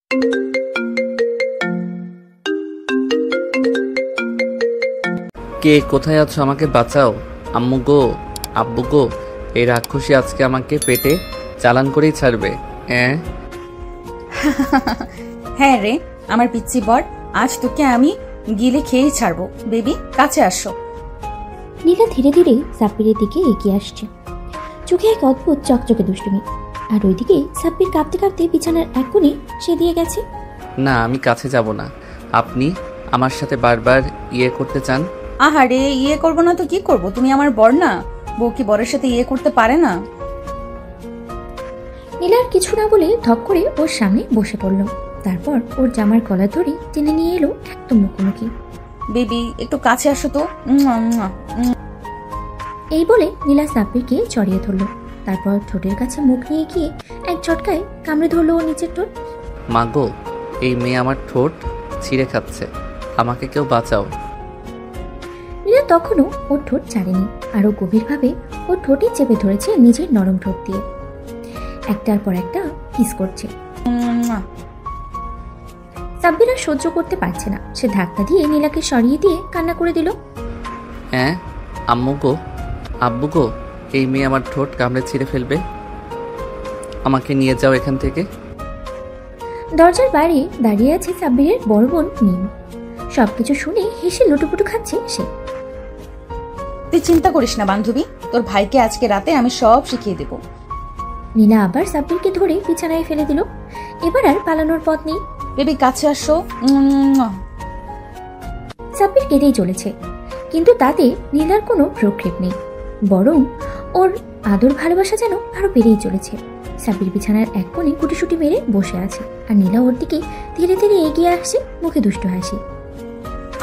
কে কোথায় আছো? আমাকে বাঁচাও। আম্মু গো, আব্বু গো, এই রাক্ষসী আজকে আমাকে পেটে চালান করেই ছাড়বে। হ্যাঁ রে আমার পিচ্চি বর, আজ তোকে আমি গিলে খেয়েই ছাড়বো। বেবি কাছে আসো। নীলা ধীরে ধীরে সাব্বিরের দিকে এগিয়ে আসছে, চোখে এক অদ্ভুত চকচকে দুষ্টুমি। আর ওইদিকে সাব্বির কাঁপতে কাঁপতে বিছানার এক কোণে সে দিয়ে গেছে। না, আমি কাছে যাব না। আপনি আমার সাথে বারবার করতে চান। আহারে, করবো না তো কি করব? তুমি আমার বর না? বউ কি বরের সাথে করতে পারে না? নীলার কিছু না বলে ধপ করে ওর সামনে বসে পড়ল। তারপর ওর জামার গলা ধরে টেনে নিয়ে এলো একদম মুখোমুখি। বেবি একটু কাছে আসো তো। এই বলে নীলা সাব্বিরকে জড়িয়ে ধরলো। তারপর ঠোঁটের কাছে মুখ নিয়ে গিয়ে এক ঝটকায় কামড়ে ধরলো ওর নিচের ঠোঁট। মা গো, এই মেয়ে আমার ঠোঁট ছিঁড়ে খাচ্ছে, আমাকে কেউ বাঁচাও। নীলা তখনও ওর ঠোঁট ছাড়েনি, আরো গভীরভাবে ওর ঠোঁটে চেপে ধরেছে নিজের নরম ঠোঁট দিয়ে। একটার পর একটা কিস করছে। সাব্বির আর সহ্য করতে পারছে না, সে ধাক্কা দিয়ে নীলাকে সরিয়ে দিয়ে কান্না করে দিল। আম্মু গো, আব্বু গো, এই মেয়ে আমার ঠোঁট কামড়ে ছিঁড়ে ফেলবে, আমাকে নিয়ে যাও এখান থেকে। দরজার বাইরে দাঁড়িয়ে আছে সাব্বিরের বড় বোন মিম। সবকিছু শুনে হেসে লুটুপুটু খাচ্ছে সে। তুই চিন্তা করিস না বান্ধবী, তোর ভাইকে আজকে রাতে আমি সব শিখিয়ে দেব। নীলা আবার সাব্বিরকে ধরে বিছানায় ফেলে দিল। এবার আর পালানোর পথ নেই। বেবি কাছে আসো। সাব্বির কেঁদেই চলেছে, কিন্তু তাতে নীলার কোনো প্রক্ষেপ নেই, বরং ওর আদর ভালোবাসা যেন আরো বেড়েই চলেছে। সাব্বির বিছানার এক কোণে গুটিসুটি মেরে বসে আছে, আর নীলা ওর দিকে ধীরে ধীরে এগিয়ে আসছে, মুখে দুষ্টু হাসি।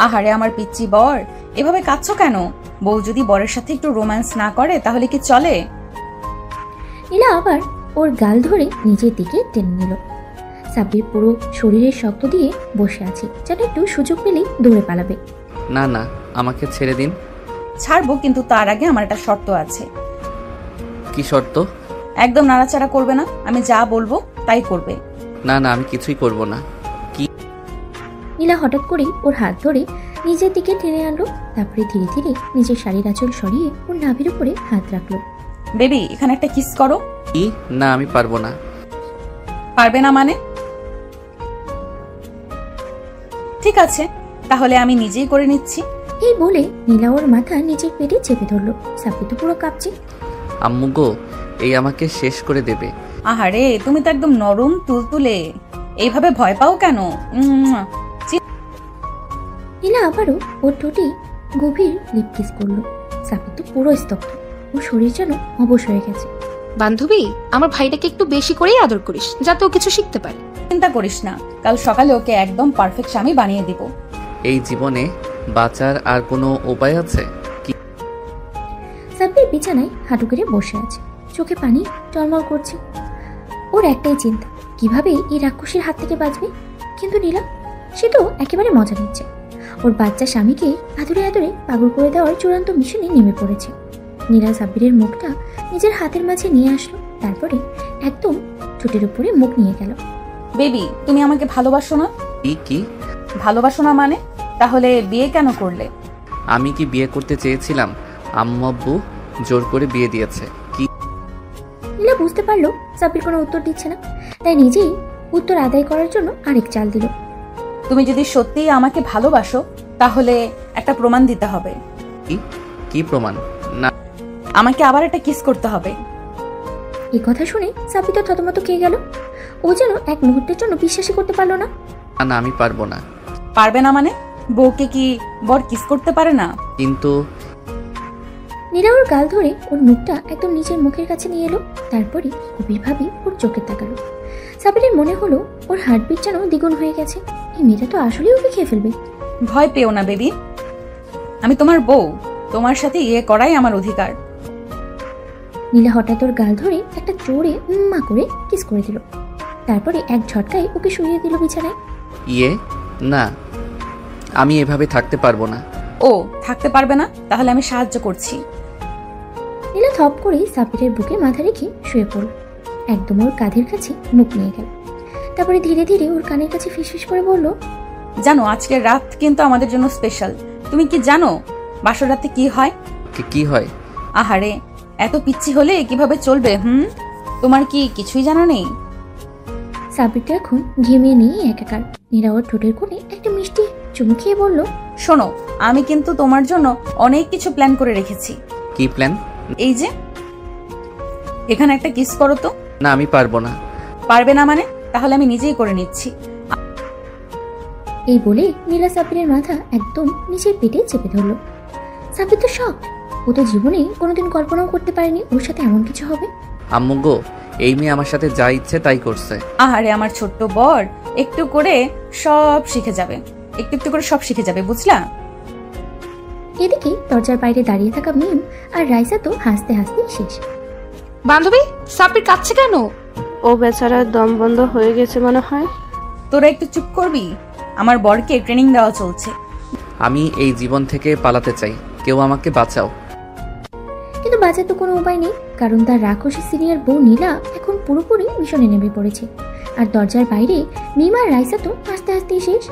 আহারে আমার পিচ্চি বর, এভাবে কাঁদছো কেন? বউ যদি বরের সাথে একটু রোম্যান্স না করে তাহলে কি চলে? নীলা আবার ওর গাল ধরে নিজের দিকে টেনে নিল। সাব্বির পুরো শরীরের শক্ত দিয়ে বসে আছে, যেন একটু সুযোগ পেলেই দৌড়ে পালাবে। না না, আমাকে ছেড়ে দিন। ছাড়বো, কিন্তু তার আগে আমার একটা শর্ত আছে। কি শর্ত? একদম নাড়াচাড়া করবে না, আমি যা বলবো তাই করবে। না না, আমি কিছুই করব না। কি? নীলা হঠাৎ করেই ওর হাত ধরে নিজের দিকে টেনে আনলো। তারপরে ধীরে ধীরে নিজের শাড়ির আঁচল সরিয়ে ওর নাভির উপরে হাত রাখলো। বেবি এখানে একটা কিস করো। কি? না, আমি পারবো না। পারবে না মানে? ঠিক আছে, তাহলে আমি নিজেই করে নিচ্ছি। এই বলে নীলা ওর মাথা নিজের পেটে চেপে ধরলো। সাব্বির তো পুরো কাঁপছে। আম্মু গো, এই আমাকে শেষ করে দেবে। আহারে, তুমি তো একদম নরম তুলতুলে, এইভাবে ভয় পাও কেন? নীলা আবারও ওর ঠোঁটে গভীর লিপ কিস করলো। সাব্বির তো পুরো স্তব্ধ, ওর শরীর যেন অবশ হয়ে গেছে। বান্ধবী, আমার ভাইটাকে একটু বেশি করেই আদর করিস, যাতে ও কিছু শিখতে পারে। চিন্তা করিস না, কাল সকালে ওকে একদম পারফেক্ট স্বামী বানিয়ে দিব। এই জীবনে বাঁচার আর কোনো উপায় আছে? সাব্বির বিছানায় হাঁটু করে বসে আছে, চোখে পানি টলমল করছে। ওর একটাই চিন্তা, কিভাবে এই রাক্ষসীর হাত থেকে বাঁচবে। কিন্তু নীলা, সে তো একেবারে মজা নিচ্ছে। ওর বাচ্চা স্বামীকে আদরে আদরে পাগল করে দেওয়ার চূড়ান্ত মিশনে নেমে পড়েছে। নীলা সাব্বিরের মুখটা নিজের হাতের মাঝে নিয়ে আসলো, তারপরে একদম ঠোঁটের উপরে মুখ নিয়ে গেল। বেবি তুমি আমাকে ভালোবাসো না? কি? ভালোবাসো না মানে? তাহলে বিয়ে কেন করলে? আমি কি বিয়ে করতে চেয়েছিলাম? আম্মু আব্বু জোর করে বিয়ে দিয়েছে। কি? নীলা বুঝতে পারলো সাব্বির কোনো উত্তর দিচ্ছে না, তাই নিজেই উত্তর আদায় করার জন্য আরেক চাল দিল। তুমি যদি সত্যিই আমাকে ভালোবাসো তাহলে একটা প্রমাণ দিতে হবে। কি প্রমাণ? না, আমাকে আবার একটা কিস করতে হবে। এই কথা শুনে সাব্বির তো থতমত খেয়ে গেল। ও যেন এক মুহূর্তের জন্য বিশ্বাসই করতে পারলো না। না, আমি পারবো না। পারবে না মানে? বউকে কি বর কিস করতে পারে না? কিন্তু নীলা ওর গাল ধরে ওর মুখটা একদম নিজের মুখের কাছে নিয়ে এলো। তারপরে গভীরভাবে ওর চোখে তাকালো। সাব্বিরের মনে হলো ওর হার্টবিট যেন দ্বিগুণ হয়ে গেছে। এই মেয়েটা তো আসলেই ওকে খেয়ে ফেলবে। ভয় পেও না বেবি, আমি তোমার বউ, তোমার সাথে করাই আমার অধিকার। নীলা হঠাৎ ওর গাল ধরে একটা জোরে উম্মা করে কিস করে দিল। তারপরে এক ঝটকায় ওকে শুইয়ে দিল বিছানায়। না, আমি এভাবে থাকতে পারবো না। ও থাকতে পারবে না? তাহলে আমি সাহায্য করছি। নীলা থপ করে সাব্বিরের বুকে মাথা রেখে শুয়ে পড়ল, একদম ওর কাঁধের কাছে মুখ নিয়ে গেল। তারপরে ধীরে ধীরে ওর কানের কাছে ফিসফিস করে বলল, জানো আজকের রাত কিন্তু আমাদের জন্য স্পেশাল। তুমি কি জানো বাসর রাতে কি হয়? কি হয়? আহারে, এত পিচ্ছি হলে কিভাবে চলবে? তোমার কি কিছুই জানা নেই? সাব্বির তো এখন ঘেমিয়ে নিয়ে একাকার। নীলা ওর ঠোঁটের কোণে একটা মিষ্টি চুমু খেয়ে বলল, শোনো, আমি কিন্তু তোমার জন্য অনেক কিছু প্ল্যান করে রেখেছি। কি প্ল্যান? এই যে এখানে একটা কিস করো তো। না, আমি পারবো না। পারবে না মানে? তাহলে আমি নিজেই করে নিচ্ছি। এই বলে নীলা সাব্বিরের মাথা একদম নিচের পেটে চেপে ধরল। সাব্বির তো শক। ও তো জীবনে কোনোদিন কল্পনাও করতে পারেনি ওর সাথে এমন কিছু হবে। আম্মু গো, এই মেয়ে আমার সাথে যা ইচ্ছে তাই করছে। আহারে আমার ছোট্ট বর, একটু করে সব শিখে যাবে, একটু একটু করে সব শিখে যাবে, বুঝলা? এদিকে দরজার বাইরে দাঁড়িয়ে থাকা মিম আর রাইসা তো হাসতে হাসতে শেষ। বান্ধবী, সাব্বির কাঁদছে কেন? ও বেচারার দম বন্ধ হয়ে গেছে মনে হয়। তোরা একটু চুপ করবি? আমার বরকে ট্রেনিং দেওয়া চলছে। আমি এই জীবন থেকে পালাতে চাই, কেউ আমাকে বাঁচাও। কিন্তু বাঁচার তো কোনো উপায় নেই, কারণ তার রাক্ষসী সিনিয়র বউ নীলা এখন পুরোপুরি মিশনে নেমে পড়েছে। আর দরজার বাইরে মিম আর রাইসা তো হাসতে হাসতেই শেষ।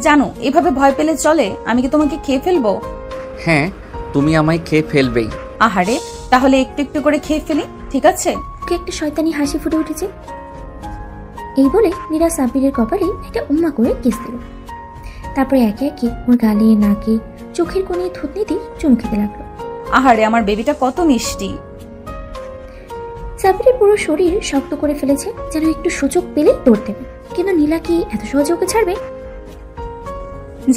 জানো, এভাবে ভয় পেলে চলে? আমি কি তোমাকে খেয়ে ফেলবো? হ্যাঁ, তুমি আমায় খেয়ে ফেলবেই। আহারে, তাহলে একটু একটু করে খেয়ে ফেলি, ঠিক আছে? ওকে একটা শয়তানি হাসি ফুটে উঠেছে। এই বলে নীলা সাব্বিরের কপালে একটা উম্মা করে কিস দিল। তারপরে একে একে ওর গালে, নাকে, চোখের কোণে থুতনিতে চুমু খেতে লাগলো। আহারে আমার বেবিটা কত মিষ্টি। সাব্বিরের পুরো শরীর শক্ত করে ফেলেছে, যেন একটু সুযোগ পেলে দৌড় দেবে। কিন্তু নীলা কি এত সহজে ওকে ছাড়বে?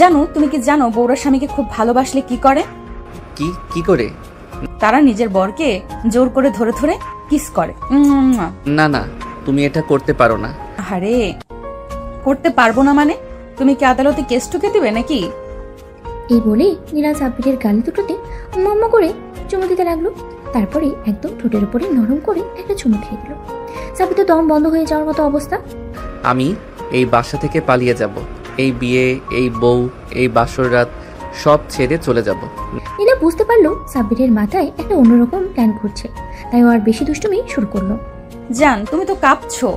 জানো, তুমি কি জানো বউরা স্বামীকে খুব ভালোবাসলে কি করে? কি করে? তারা নিজের বরকে জোর করে ধরে ধরে কিস করে। না না, তুমি এটা করতে পারো না। আরে, করতে পারবো না মানে? তুমি কি আদালতে কেস ঠুকে দিবে নাকি? এই বলে নীলা সাব্বিরের গালে দুটোতে উম্মা উম্মা করে চুমু দিতে লাগলো। তারপরে একদম ঠোঁটের উপরে নরম করে একটা চুমু খেয়ে দিল। সাব্বির তো দম বন্ধ হয়ে যাওয়ার মতো অবস্থা। আমি এই বাসা থেকে পালিয়ে যাব। এই বিয়ে, এই বউ, এই বাসর রাত সব ছেড়ে চলে যাব। নীলা বুঝতে পারলো সাব্বিরের মাথায় একটা অন্যরকম প্ল্যান ঘুরছে, তাই ও আর বেশি দুষ্টুমি শুরু করলো। জান, তুমি তো কাঁপছো।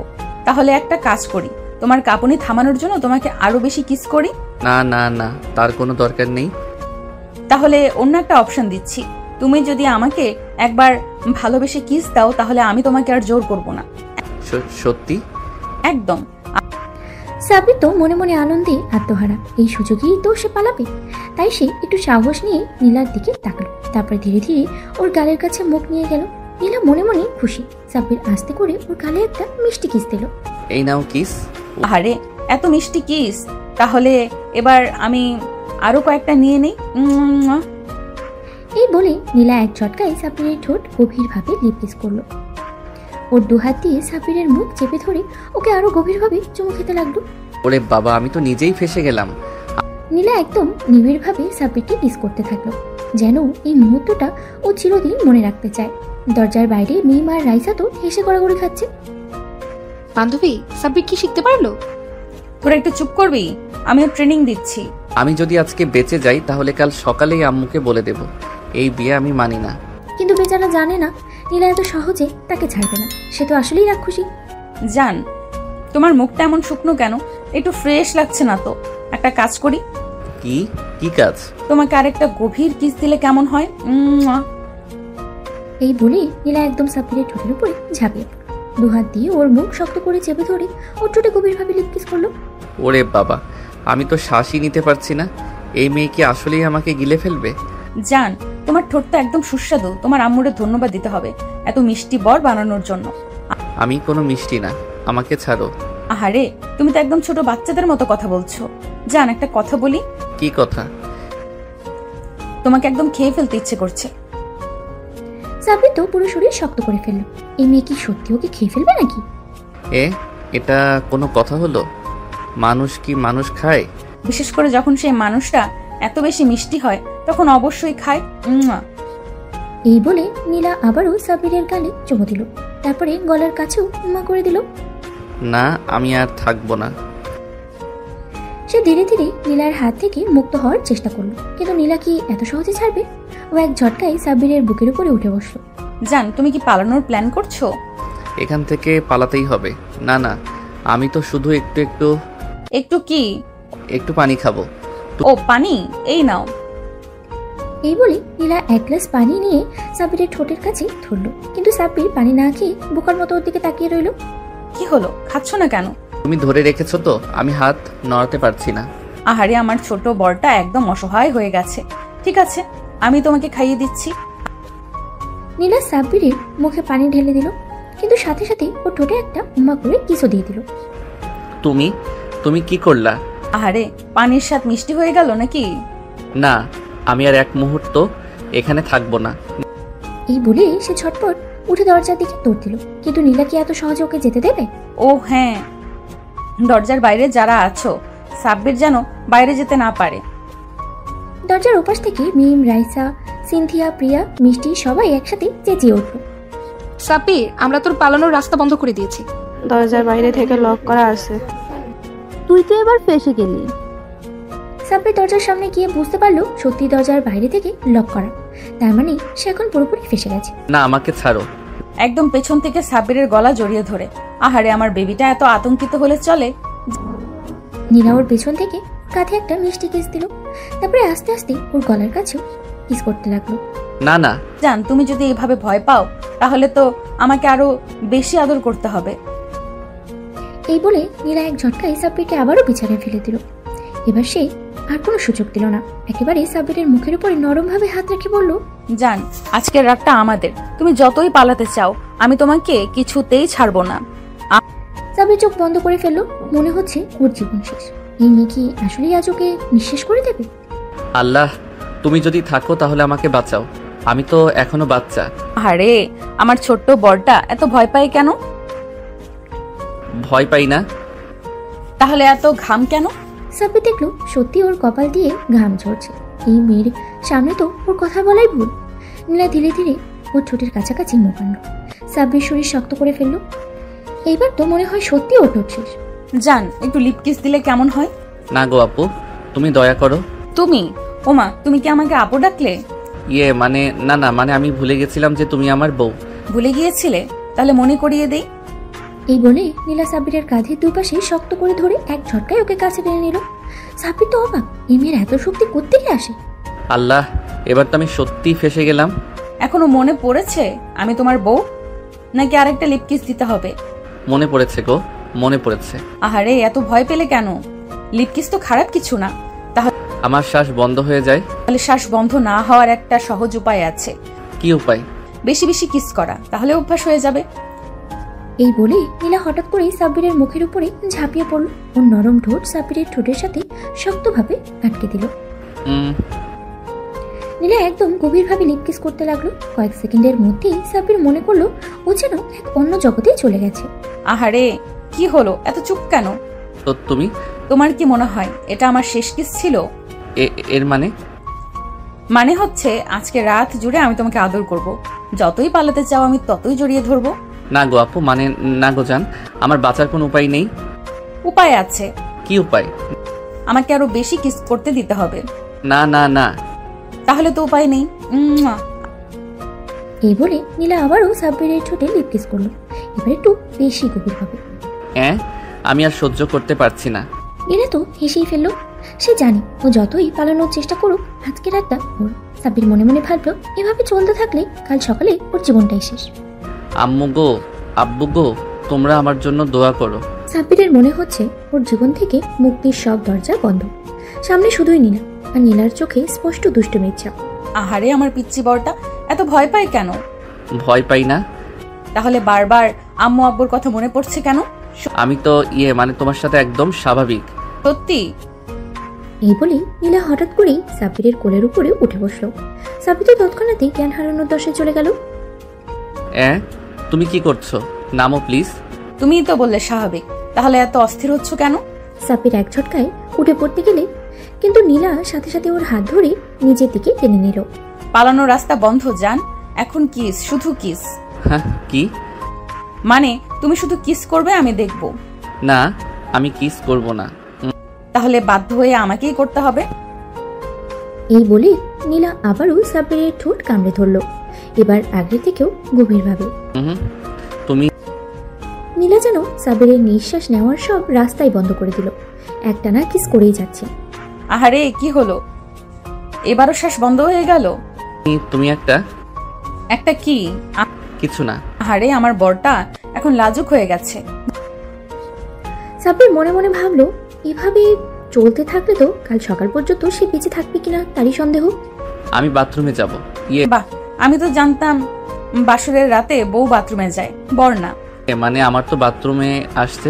তাহলে একটা কাজ করি, তোমার কাঁপুনি থামানোর জন্য তোমাকে আরো বেশি কিস করি। না না না, তার কোনো দরকার নেই। তাহলে অন্য একটা অপশন দিচ্ছি, তুমি যদি আমাকে একবার ভালোবেসে কিস দাও তাহলে আমি তোমাকে আর জোর করব না। সত্যি? একদম। সাব্বির তো মনে মনে আনন্দে আত্মহারা। এই সুযোগেই তো সে পালাবে, তাই সে একটু সাহস নিয়ে নীলার দিকে তাকালো। তারপরে ধীরে ধীরে ওর গালের কাছে মুখ নিয়ে গেল। নীলা মনে মনে খুশি। সাব্বির আস্তে করে ওর গালে একটা মিষ্টি কিস দিল। এই নাও কিস। আরে এত মিষ্টি কিস, তাহলে এবার আমি আরো কয়েকটা নিয়ে নেই। এই বলে নীলা এক ঝটকায় সাব্বিরের ঠোঁট গভীরভাবে লিপ কিস করলো। ওর দুহাত দিয়ে সাব্বিরের মুখ চেপে ধরে ওকে আরো গভীরভাবে চুমু খেতে লাগলো। ওরে বাবা, আমি তো নিজেই ফেসে গেলাম। নীলা একদম নিবিড়ভাবে সাব্বিরকে কিস করতে থাকলো, যেন এই মুহূর্তটা ও চিরদিন মনে রাখতে চায়। দরজার বাইরে মিম আর রাইসা তো হেসে গড়াগড়ি খাচ্ছে। বান্ধবী, সাব্বির কি শিখতে পারলো? তোরা একটু চুপ করবি, আমিও ট্রেনিং দিচ্ছি। আমি যদি আজকে বেঁচে যাই তাহলে কাল সকালেই আম্মুকে বলে দেব এই বিয়ে আমি মানি না। কিন্তু বেচারা জানে না নীলা এত সহজে তাকে ছাড়বে না। সে তো আসলেই রাক্ষসী। জান, তোমার মুখটা এমন শুকনো কেন? একটু ফ্রেশ লাগছে না তো। একটা কাজ করি, কি কাজ? তোমাকে আরেকটা গভীর কিস দিলে কেমন হয়? এই বলে নীলা একদম সাব্বিরের ঠোঁটের উপরে ঝাঁপিয়ে পড়ল। দুহাত দিয়ে ওর মুখ শক্ত করে চেপে ধরে ওর ঠোঁটে গভীরভাবে লিপ কিস করলো। ওরে বাবা, আমি তো শ্বাসই নিতে পারছি না। এই মেয়ে কি আসলেই আমাকে গিলে ফেলবে? জান, তোমার ঠোঁটটা একদম সুস্বাদু। তোমার আম্মুরে ধন্যবাদ দিতে হবে এত মিষ্টি বর বানানোর জন্য। আমি কোনো মিষ্টি না, আমাকে ছাড়ো। আহারে, তুমি তো একদম ছোট বাচ্চাদের মতো কথা বলছো। জান, একটা কথা বলি। কি কথা? তোমাকে একদম খেয়ে ফেলতে ইচ্ছে করছে। সাব্বির তো পুরো শরীর শক্ত করে ফেললো। এই মেয়ে কি সত্যি ওকে খেয়ে ফেলবে নাকি? এটা কোনো কথা হলো? মানুষ কি মানুষ খায়? বিশেষ করে যখন সেই মানুষটা এত বেশি মিষ্টি হয় তখন অবশ্যই খায়। এই বলে নীলা আবারও সাব্বিরের গালে চুমু দিল। তারপরে গলার কাছেও উম্মা করে দিল। না, আমি আর থাকবো না। সে ধীরে ধীরে নীলার হাত থেকে মুক্ত হওয়ার চেষ্টা করলো, কিন্তু নীলা কি এত সহজে ছাড়বে? ও এক ঝটকায় সাব্বিরের বুকের উপরে উঠে বসলো। জান, তুমি কি পালানোর প্ল্যান করছো? এখান থেকে পালাতেই হবে। না না, আমি তো শুধু একটু একটু একটু কি? একটু পানি খাবো। ও পানি, এই নাও। এই বলে নীলা এক গ্লাস পানি নিয়ে সাব্বিরের ঠোঁটের কাছে ধরল, কিন্তু সাব্বির পানি না খেয়ে বোকার মতো ওর দিকে তাকিয়ে রইল। কি হলো, খাচ্ছ না কেন? তুমি ধরে রেখেছো তো, আমি হাত নড়াতে পারছি না। আহারে, আমার ছোট বরটা একদম অসহায় হয়ে গেছে। ঠিক আছে, আমি তোমাকে খাইয়ে দিচ্ছি। নীলা সাব্বিরের মুখে পানি ঢেলে দিল, কিন্তু সাথে সাথে ওর ঠোঁটে একটা উম্মা করে কিসও দিয়ে দিল। তুমি তুমি কি করলা? আহারে, পানির স্বাদ মিষ্টি হয়ে গেল নাকি? না, আমি আর এক মুহূর্ত এখানে থাকবো না। এই বলে সে ঝটপট উঠে দরজার দিকে দৌড় দিল, কিন্তু নীলা কি এত সহজে ওকে যেতে দেবে? ও হ্যাঁ, দরজার বাইরে যারা আছো, সাব্বির যেন বাইরে যেতে না পারে। দরজার ওপাশ থেকে মিম, রাইসা, সিনথিয়া, প্রিয়া, মিষ্টি সবাই একসাথে চেঁচিয়ে উঠল। সাব্বির, আমরা তোর পালানোর রাস্তা বন্ধ করে দিয়েছি। দরজার বাইরে থেকে লক করা আছে। তুই তো এবার ফেসে গেলি। সাব্বির দরজার সামনে গিয়ে বুঝতে পারলো সত্যি দরজার বাইরে থেকে লক করা, তার মানে সে এখন পুরোপুরি ফেসে গেছে। না, আমাকে ছাড়ো। একদম পেছন থেকে সাব্বিরের গলা জড়িয়ে ধরে। আহারে, আমার বেবিটা এত আতঙ্কিত হলে চলে? নীলা ওর পেছন থেকে কাঁধে একটা মিষ্টি কিস দিল, তারপরে আস্তে আস্তে ওর গলার কাছেও কিস করতে লাগলো। না না, জান, তুমি যদি এভাবে ভয় পাও তাহলে তো আমাকে আরো বেশি আদর করতে হবে। এই বলে নীলা এক ঝটকায় সাব্বিরকে আবারও বিছানায় ফেলে দিল। এবার সে আর কোনো সুযোগ দিল না, একেবারে সাব্বিরের মুখের উপরে নরমভাবে হাত রেখে বলল, জান, আজকের রাতটা আমাদের। তুমি যতই পালাতে চাও, আমি তোমাকে কিছুতেই ছাড়বো না। সাব্বির চোখ বন্ধ করে ফেললো, মনে হচ্ছে ওর জীবন শেষ। এই মেয়ে কি আসলেই আজ ওকে নিঃশেষ করে দেবে? আল্লাহ, তুমি যদি থাকো তাহলে আমাকে বাঁচাও। আমি তো এখনো বাচ্চা। আরে, আমার ছোট্ট বরটা এত ভয় পায় কেন? ভয় পাই না। তাহলে এত ঘাম কেন? সাব্বির দেখলো সত্যি ওর কপাল দিয়ে ঘাম ঝরছে। এই মেয়ের সামনে তো ওর কথা বলাই ভুল। নীলা ধীরে ধীরে ওর ঠোঁটের কাছাকাছি মুখ আনলো। সাব্বির শরীর শক্ত করে ফেললো। এইবার তো মনে হয় সত্যি ওর ঠোঁট শেষ। জান, একটু লিপ কিস দিলে কেমন হয়? না গো আপু, তুমি দয়া করো। তুমি? ওমা, তুমি কি আমাকে আপু ডাকলে? মানে না না, মানে আমি ভুলে গেছিলাম যে তুমি আমার বউ। ভুলে গিয়েছিলে? তাহলে মনে করিয়ে দেই। এই বলে নীলা সাব্বিরের কাঁধের দুই পাশে শক্ত করে ধরে এক ঝটকায় ওকে কাছে টেনে নিল। সাব্বির তো অবাক, এই মেয়ের এত শক্তি কোত্থেকে আসে? আল্লাহ, এবার তো আমি সত্যিই ফেসে গেলাম। এখনো মনে পড়েছে আমি তোমার বউ? নাকি আরেকটা লিপ কিস দিতে হবে? মনে পড়েছে গো, মনে পড়েছে। আহারে, এত ভয় পেলে কেন? লিপ কিস তো খারাপ কিছু না। আমার শ্বাস বন্ধ হয়ে যায়। তাহলে শ্বাস বন্ধ না হওয়ার একটা সহজ উপায় আছে। কি উপায়? বেশি বেশি কিস করা, তাহলে অভ্যাস হয়ে যাবে। এই বলে নীলা হঠাৎ করেই সাব্বিরের মুখের উপরে ঝাঁপিয়ে পড়ল। ওর নরম ঠোঁট সাব্বিরের ঠোঁটের সাথে শক্তভাবে আটকে দিল। নীলা একদম গভীরভাবে লিপ কিস করতে লাগলো। কয়েক সেকেন্ডের মধ্যেই সাব্বির মনে করলো ও যেন এক অন্য জগতে চলে গেছে। আহারে, কি হলো, এত চুপ কেন? তো তুমি? তোমার কি মনে হয় এটা আমার শেষ কিস ছিল? এর মানে হচ্ছে আজকে রাত জুড়ে আমি তোমাকে আদর করব। যতই পালাতে চাও আমি ততই জড়িয়ে ধরবো। না গো আপু, মানে না গো জান, আমার বাঁচার কোনো উপায় নেই। উপায় আছে। কি উপায়? আমাকে আরো বেশি কিস করতে দিতে হবে। না না না। তাহলে তো উপায় নেই। এই বলে নীলা আবারও সাব্বিরের ঠোঁটে লিপ কিস করলো, এবার একটু বেশি গভীর হবে। আমি আর সহ্য করতে পারছি না। নীলা তো হেসেই ফেললো। সে জানে ও যতই পালানোর চেষ্টা করুক, আজকে রাতটা ওর। সাব্বির মনে মনে ভাবলো এভাবে চলতে থাকলে কাল সকালে ওর জীবনটাই শেষ। আম্মু গো, আব্বু গো, তোমরা আমার জন্য দোয়া করো। সাব্বিরের মনে হচ্ছে ওর জীবন থেকে মুক্তির সব দরজা বন্ধ। সামনে শুধুই নীলা, আর নীলার চোখে স্পষ্ট দুষ্টুমির ইচ্ছা। আহারে, আমার পিচ্চি বরটা এত ভয় পায় কেন? ভয় পাই না। তাহলে বারবার আম্মু আব্বুর কথা মনে পড়ছে কেন? আমি তো মানে তোমার সাথে একদম স্বাভাবিক। সত্যি? এই বলে নীলা হঠাৎ করেই সাব্বিরের কোলের উপরে উঠে বসলো। সাব্বির তো তৎক্ষণাৎই জ্ঞান হারানোর দশে চলে গেল। তুমি কি করছো? নামো প্লিজ। তুমিই তো বললে স্বাভাবিক, তাহলে এত অস্থির হচ্ছ কেন? সাব্বির এক ঝটকায় উঠে পড়তে গেলে কিন্তু নীলা সাথে সাথে ওর হাত ধরে নিজের দিকে টেনে নিল। পালানোর রাস্তা বন্ধ জান, এখন কিস, শুধু কিস। হ্যাঁ, কি মানে? তুমি শুধু কিস করবে, আমি দেখব? না, আমি কিস করব না। তাহলে বাধ্য হয়ে আমাকেই করতে হবে। এই বলে নীলা আবারও সাব্বিরের ঠোঁট কামড়ে ধরল, এবার আগের থেকেও গভীরভাবে। তুমি? নীলা যেন যেন সাবিরের নিঃশ্বাস নেওয়ার সব রাস্তাই বন্ধ করে দিল। একটানা কিস করেই যাচ্ছে। আহারে কি হলো, এবারও শ্বাস বন্ধ হয়ে গেল? তুমি একটা কি? কিছু না। আহারে আমার বরটা এখন লাজুক হয়ে গেছে। সাব্বির মনে মনে ভাবলো, এভাবে চলতে থাকলে তো কাল সকাল পর্যন্ত সে বেঁচে থাকবে কিনা তারই সন্দেহ। আমি বাথরুমে যাব। বাহ, আমি তো জানতাম বাসরের রাতে বউ বাথরুমে যায়, বর না। মানে আমার তো বাথরুমে আসছে।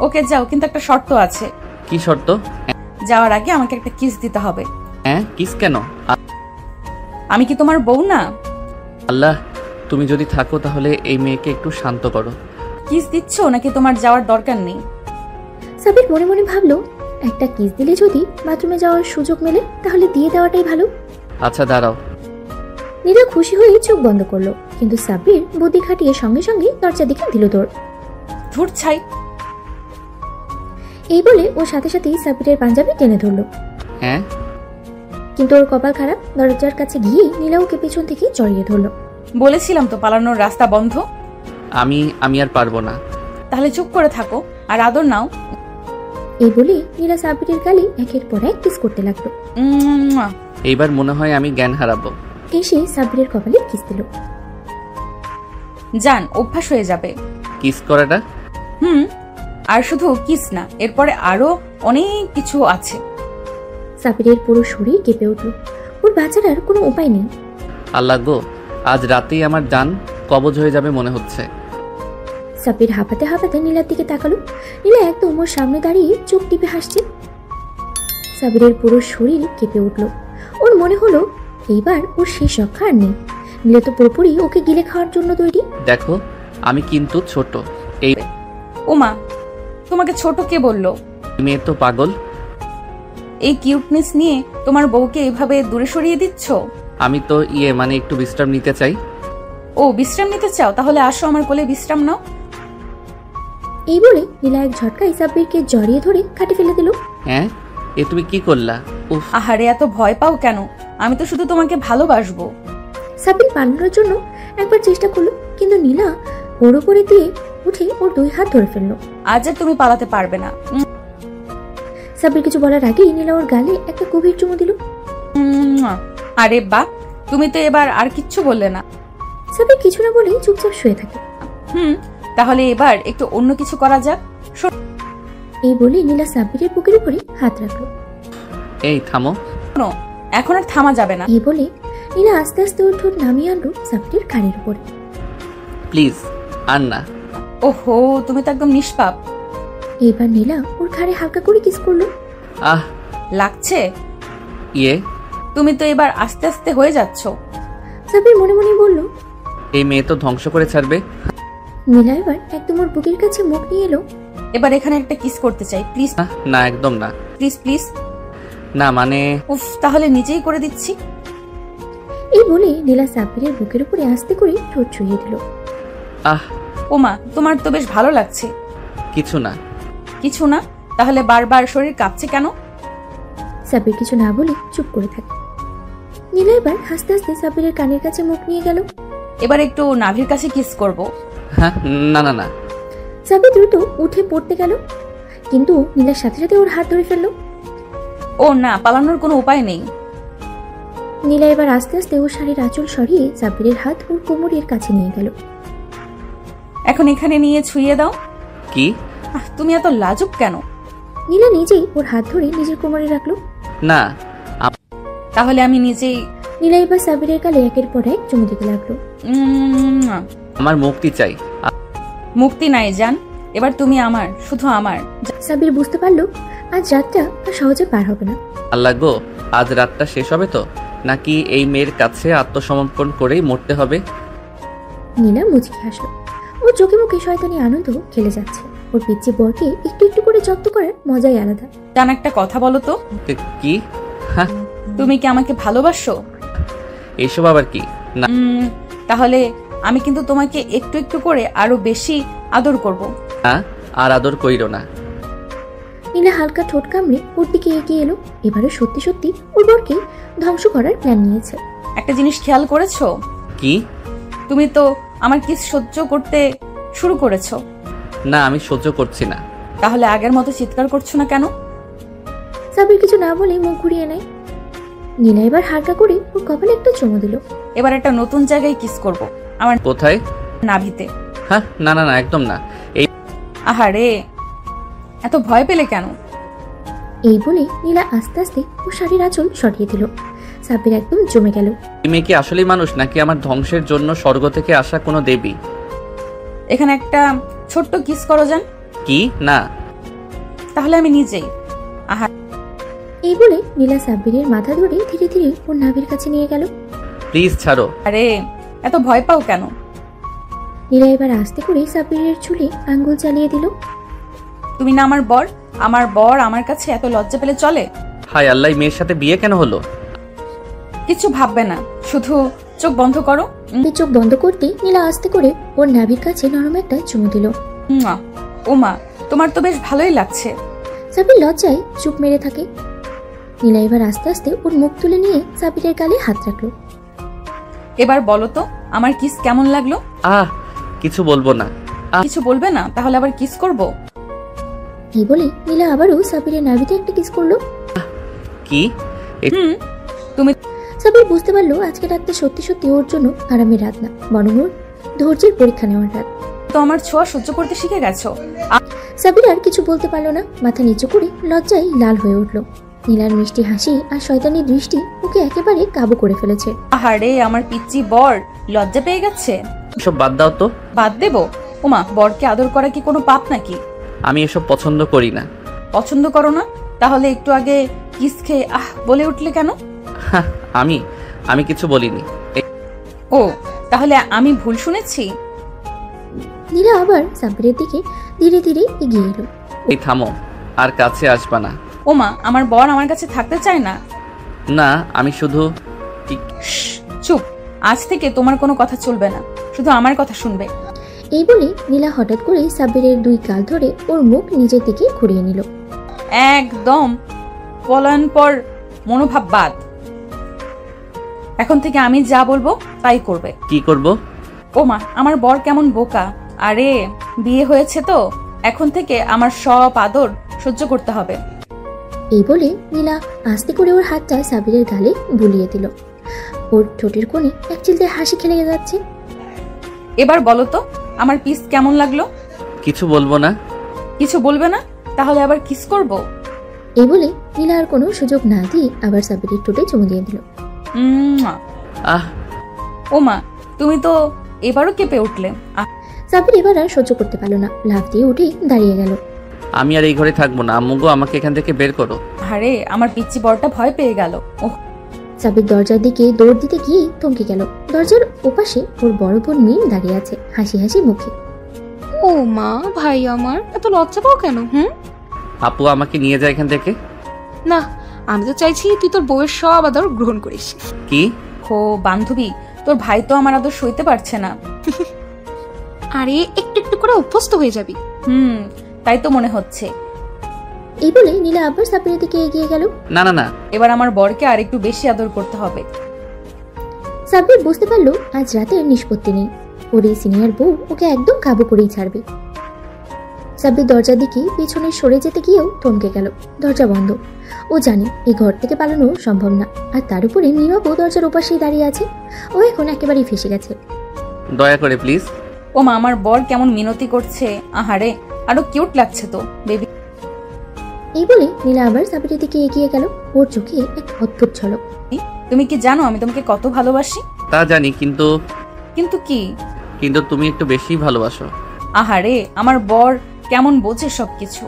ওকে যাও, কিন্তু একটা শর্ত আছে। কি শর্ত? যাওয়ার আগে আমাকে একটা কিস দিতে হবে। হ্যাঁ, কিস কেন? আমি কি তোমার বউ না? আল্লাহ, তুমি যদি থাকো তাহলে এই মেয়েকে একটু শান্ত করো। কিস দিচ্ছ নাকি তোমার যাওয়ার দরকার নেই? সাবির মনে মনে ভাবলো, একটা কিস দিলে যদি বাথরুমে যাওয়ার সুযোগ মেলে তাহলে দিয়ে দেওয়াটাই ভালো। আচ্ছা দাঁড়াও। নীলা খুশি হয়ে চোখ বন্ধ করলো, কিন্তু সাব্বির বুদ্ধি খাটিয়ে সঙ্গে সঙ্গে দরজার দিকে দিল দৌড়। ধুর ছাই। এই বলে ও সাথে সাথেই সাব্বিরের পাঞ্জাবি টেনে ধরলো। হ্যাঁ, কিন্তু ওর কপাল খারাপ, দরজার কাছে গিয়ে নীলা ওকে পেছন থেকে জড়িয়ে ধরলো। বলেছিলাম তো পালানোর রাস্তা বন্ধ। আমি আর পারবো না। তাহলে চুপ করে থাকো আর আদর নাও। এই বলে নীলা সাব্বিরের গালে একের পর এক কিস করতে লাগলো। এইবার মনে হয় আমি জ্ঞান হারাবো। এসে সাব্বিরের কপালে কিস দিল। জান, অভ্যাস হয়ে যাবে কিস করাটা। আর শুধু কিস না, এরপরে আরো অনেক কিছু আছে। সাব্বিরের পুরো শরীর কেঁপে উঠল। ওর বাঁচার আর কোনো উপায় নেই। আল্লাহ গো, আজ রাতেই আমার জান কবজ হয়ে যাবে মনে হচ্ছে। সাব্বির হাঁপাতে হাঁপাতে নীলার দিকে তাকালো। নীলা একদম ওর সামনে দাঁড়িয়ে চোখ টিপে হাসছে। সাব্বিরের পুরো শরীর কেঁপে উঠল। ওর মনে হলো এইবার ওর শেষ রক্ষা আর নেই। নীলা তো পুরোপুরি ওকে গিলে খাওয়ার জন্য তৈরি। দেখো, আমি কিন্তু ছোট। এই ওমা, তোমাকে ছোট কে বললো? মেয়ে তো পাগল। এই কিউটনেস নিয়ে তোমার বউকে এভাবে দূরে সরিয়ে দিচ্ছ? আমি তো মানে একটু বিশ্রাম নিতে চাই। ও, বিশ্রাম নিতে চাও? তাহলে আসো আমার কোলে বিশ্রাম নাও। এই বলে নীলা এক ঝটকায় সাব্বিরকে জড়িয়ে ধরে খাটে ফেলে দিল। হ্যাঁ, তুমি কি করলা? উফ। আহারে এত ভয় পাও কেন? আমি তো শুধু তোমাকে ভালোবাসবো। সাব্বির পালানোর জন্য একবার চেষ্টা করলো, কিন্তু নীলা ওর উপরে দিয়ে উঠে ওর দুই হাত ধরে ফেললো। আজ আর তুমি পালাতে পারবে না। সাব্বির কিছু বলার আগেই নীলা ওর গালে একটা গভীর চুমু দিল। আরে বাহ, তুমি তো এবার আর কিচ্ছু বললে না। সাব্বির কিছু না বলেই চুপচাপ শুয়ে থাকে। তাহলে এবার একটু অন্য কিছু করা যাক। এই বলে নীলা সাব্বিরের বুকের উপরে হাত রাখলো। এই থামো। এখন আর থামা যাবে না। এই বলে নীলা আস্তে আস্তে ওর ঠোঁট নামিয়ে আনলো সাব্বিরের ঘাড়ের উপরে। প্লিজ, আর না। ওহো, তুমি তো একদম নিষ্পাপ। এবার নীলা ওর ঘাড়ে হালকা করে কিস করলো। আহ, লাগছে? ইয়ে, তুমি তো এবার আস্তে আস্তে হয়ে যাচ্ছ। সাব্বির মনে মনে বলল, এই মেয়ে তো ধ্বংস করে ছাড়বে। নীলা এবার একদম ওর বুকের কাছে মুখ নিয়ে এলো। এবার এখানে একটা কিস করতে চাই, প্লিজ। না, একদম না। Please please. না মানে। উফ, তাহলে নিজেই করে দিচ্ছি। এই বলে নীলা সাব্বিরের বুকের উপরে আস্তে করে ঠোঁট ছুঁয়ে দিল। আহ, ওমা, তোমার তো বেশ ভালো লাগছে। কিছু না। কিছু না? তাহলে বারবার শরীর কাঁপছে কেন? সাব্বির কিছু না বলে চুপ করে থাকে। নীলা এবার হাসতে হাসতে সাব্বিরের কানের কাছে মুখ নিয়ে গেল। এবার একটু নাভির কাছে কিস করব। হ্যাঁ, না না না। সাব্বির দ্রুত উঠে পড়তে গেল, কিন্তু নীলার সাথে সাথে ওর হাত ধরে ফেললো। ও না, পালানোর কোনো উপায় নেই। নীলা এবার আস্তে আস্তে ওর শাড়ির আঁচল সরিয়ে সাব্বিরের হাত ওর কোমরের কাছে নিয়ে গেল। এখন এখানে নিয়ে ছুঁয়ে দাও। কি? তুমি এত লাজুক কেন? নীলা নিজেই ওর হাত ধরে নিজের কোমরে রাখলো। না। তাহলে আমি নিজেই। নীলা এবার সাব্বিরের গালে একের পর এক চুমু দিতে লাগলো। আমার মুক্তি চাই। মুক্তি নাই জান, এবার তুমি আমার, শুধু আমার। সাব্বির বুঝতে পারলো আজ রাতটা আর সহজে পার হবে না। আল্লাহ গো, আজ রাতটা শেষ হবে তো, নাকি এই মেয়ের কাছে আত্মসমর্পণ করেই মরতে হবে? নীলা মুচকি হাসলো। ওর চোখে মুখে শয়তানি আনন্দ খেলে যাচ্ছে। ওর পিচ্চি বরকে একটু একটু করে জব্দ করার মজাই আলাদা। জান, একটা কথা বলো তো। কি? তুমি কি আমাকে ভালোবাসো? এইসব আবার কি? না। তাহলে আমি কিন্তু তোমাকে একটু একটু করে আরো বেশি আদর করব। আর আদর কইরো না। নীলা হালকা ঠোঁট কামড়ে ওর দিকে এগিয়ে এলো। এবারে সত্যি সত্যি ওর বরকে ধ্বংস করার প্ল্যান নিয়েছে। একটা জিনিস খেয়াল করেছো? কি? তুমি তো আমার কিস সহ্য করতে শুরু করেছো। না, আমি সহ্য করছি না। তাহলে আগের মতো চিৎকার করছো না কেন? সাব্বির কিছু না বলে মুখ ঘুরিয়ে নেয়। নীলা এবার হালকা করে ওর কপালে একটা চুমু দিল। এবার একটা নতুন জায়গায় কিস করব, আমার কোথায়? নাভিতে। হ্যাঁ, না না না, একদম না। এই আহারে, এত ভয় পেলে কেন? এই বলে নীলা আস্তে আস্তে ওর শাড়ির আঁচল সরিয়ে দিল। সাব্বির একদম জমে গেল। মেয়ে কি আসলেই মানুষ, নাকি আমার ধ্বংসের জন্য স্বর্গ থেকে আসা কোনো দেবী? এখানে একটা ছোট্ট কিস করো যান। কি? না। তাহলে আমি নিজেই। এই বলে নীলা সাব্বিরের মাথা ধরে ধীরে ধীরে ওর নাভির কাছে নিয়ে গেল। প্লিজ ছাড়ো। আরে, এত ভয় পাও কেন? নীলা এবার আস্তে করে সাব্বিরের চুলে আঙ্গুল চালিয়ে দিল। তুমি না আমার বর, আমার বর আমার কাছে এত লজ্জা পেলে চলে? হায় আল্লাহ, মেয়ের সাথে বিয়ে কেন হলো? কিছু ভাববে না, শুধু চোখ বন্ধ করো। চোখ বন্ধ করতে নীলা আস্তে করে ওর নাভির কাছে নরম একটা চুমু দিল। ওমা, তোমার তো বেশ ভালোই লাগছে। সাব্বির লজ্জায় চুপ মেরে থাকে। নীলা এবার আস্তে আস্তে ওর মুখ তুলে নিয়ে সাব্বিরের গালে হাত রাখলো। এবার বলো তো, আমার কিস কেমন লাগলো? কিছু বলবো না। কিছু বলবে না? তাহলে আবার কিস করব। এই বলে নীলা আবারও সাব্বিরের নাভিতে একটা কিস করলো। কি? তুমি সাব্বির বুঝতে পারলো আজকে রাতটা সত্যি সত্যি ওর জন্য আরামের রাত না, বরং ওর ধৈর্যের পরীক্ষা নেওয়ার রাত। তো আমার ছোঁয়া সহ্য করতে শিখে গেছো। সাব্বির আর কিছু বলতে পারলো না, মাথা নিচু করে লজ্জায় লাল হয়ে উঠলো। নীলার মিষ্টি হাসি আর শয়তানি দৃষ্টি ওকে একেবারে কাবু করে ফেলেছে। আহারে, আমার পিচ্চি বর লজ্জা পেয়ে গেছে। এসব বাদ দাও তো। বাদ দেবো? ওমা, বরকে আদর করা কি কোনো পাপ নাকি? আমি এসব পছন্দ করি না। পছন্দ করো না? তাহলে একটু আগে কিস খেয়ে বলে উঠলে কেন? আমি কিছু বলিনি। ও, তাহলে আমি ভুল শুনেছি। নীলা আবার সাব্বিরের দিকে ধীরে ধীরে এগিয়ে এলো। এই থামো, আর কাছে আসবা না। ওমা, আমার বর আমার কাছে থাকতে চায় না। না, আমি শুধু চুপ, আজ থেকে তোমার কোনো কথা চলবে না, শুধু আমার কথা শুনবে। এই বলে নীলা হঠাৎ করে সাব্বিরের দুই গাল ধরে ওর মুখ নিজের দিকে ঘুরিয়ে নিল। একদম পলায়ন পর মনোভাব বাদ। এখন থেকে আমি যা বলবো তাই করবে। কি করব? ওমা, আমার বর কেমন বোকা। আরে, বিয়ে হয়েছে তো, এখন থেকে আমার সব আদর সহ্য করতে হবে। এই বলে নীলা আস্তে করে ওর হাতটা সাব্বিরের গালে বুলিয়ে দিল। ওর ঠোঁটের কোণে এক চিলতে হাসি খেলে যাচ্ছে। এবার বলো তো, আমার পিস কেমন লাগলো? কিছু বলবো না। কিছু বলবে না? তাহলে আবার কিস করব। এই বলে নীলা আর কোনো সুযোগ না দিয়ে আবার সাব্বিরের ঠোঁটে চুমু দিয়ে দিল। ওমা, তুমি তো এবারও কেঁপে উঠলে। সাব্বির এবার আর সহ্য করতে পারলো না, লাফ দিয়ে উঠে দাঁড়িয়ে গেল। আমি আর এই ঘরে থাকবো না। আম্মুগো, আমাকে এখান থেকে বের করো। আরে, আমার পিচ্চি বরটা ভয় পেয়ে গেল। ওহ, সাব্বির দরজার দিকে দৌড় দিতে গিয়ে থমকে গেল। দরজার ওপাশে ওর বড় বোন মিম দাঁড়িয়ে আছে হাসি হাসি মুখে। ও মা, ভাই আমার এত লজ্জা পাও কেন? আপু, আমাকে নিয়ে যায় এখান থেকে। না, আমি তো চাইছি তুই তোর বউয়ের সব আদর গ্রহণ করিস। কি? হো বান্ধবী, তোর ভাই তো আমার আদর সইতে পারছে না। আরে, একটু একটু করে অভ্যস্ত হয়ে যাবি। তাই তো মনে হচ্ছে। এই বলে নীলা আবার সাব্বিরের দিকে এগিয়ে গেল। না না না, এবার আমার বরকে আর একটু বেশি আদর করতে হবে। সাব্বির বুঝতে পারলো আজ রাতে নিষ্পত্তি নেই। ওর এই সিনিয়র বউ ওকে একদম কাবু করেই ছাড়বে। সাব্বির দরজার দিকে পেছনে সরে যেতে গিয়েও থমকে গেল। দরজা বন্ধ। ও জানে এই ঘর থেকে পালানো সম্ভব না, আর তার উপরে মিমাপু দরজার ওপাশেই দাঁড়িয়ে আছে। ও এখন একেবারেই ফেসে গেছে। দয়া করে প্লিজ। ওমা, আমার বর কেমন মিনতি করছে। আহারে, আরো কিউট লাগছে তো বেবি। এই বলে নীলা আবার সাব্বিরের দিকে এগিয়ে গেল। ওর চোখে এক অদ্ভুত ঝলক। তুমি কি জানো আমি তোমাকে কত ভালোবাসি? তা জানি, কিন্তু কিন্তু কি? কিন্তু তুমি একটু বেশি ভালোবাসো। আহারে, আমার বর কেমন বোঝে সবকিছু।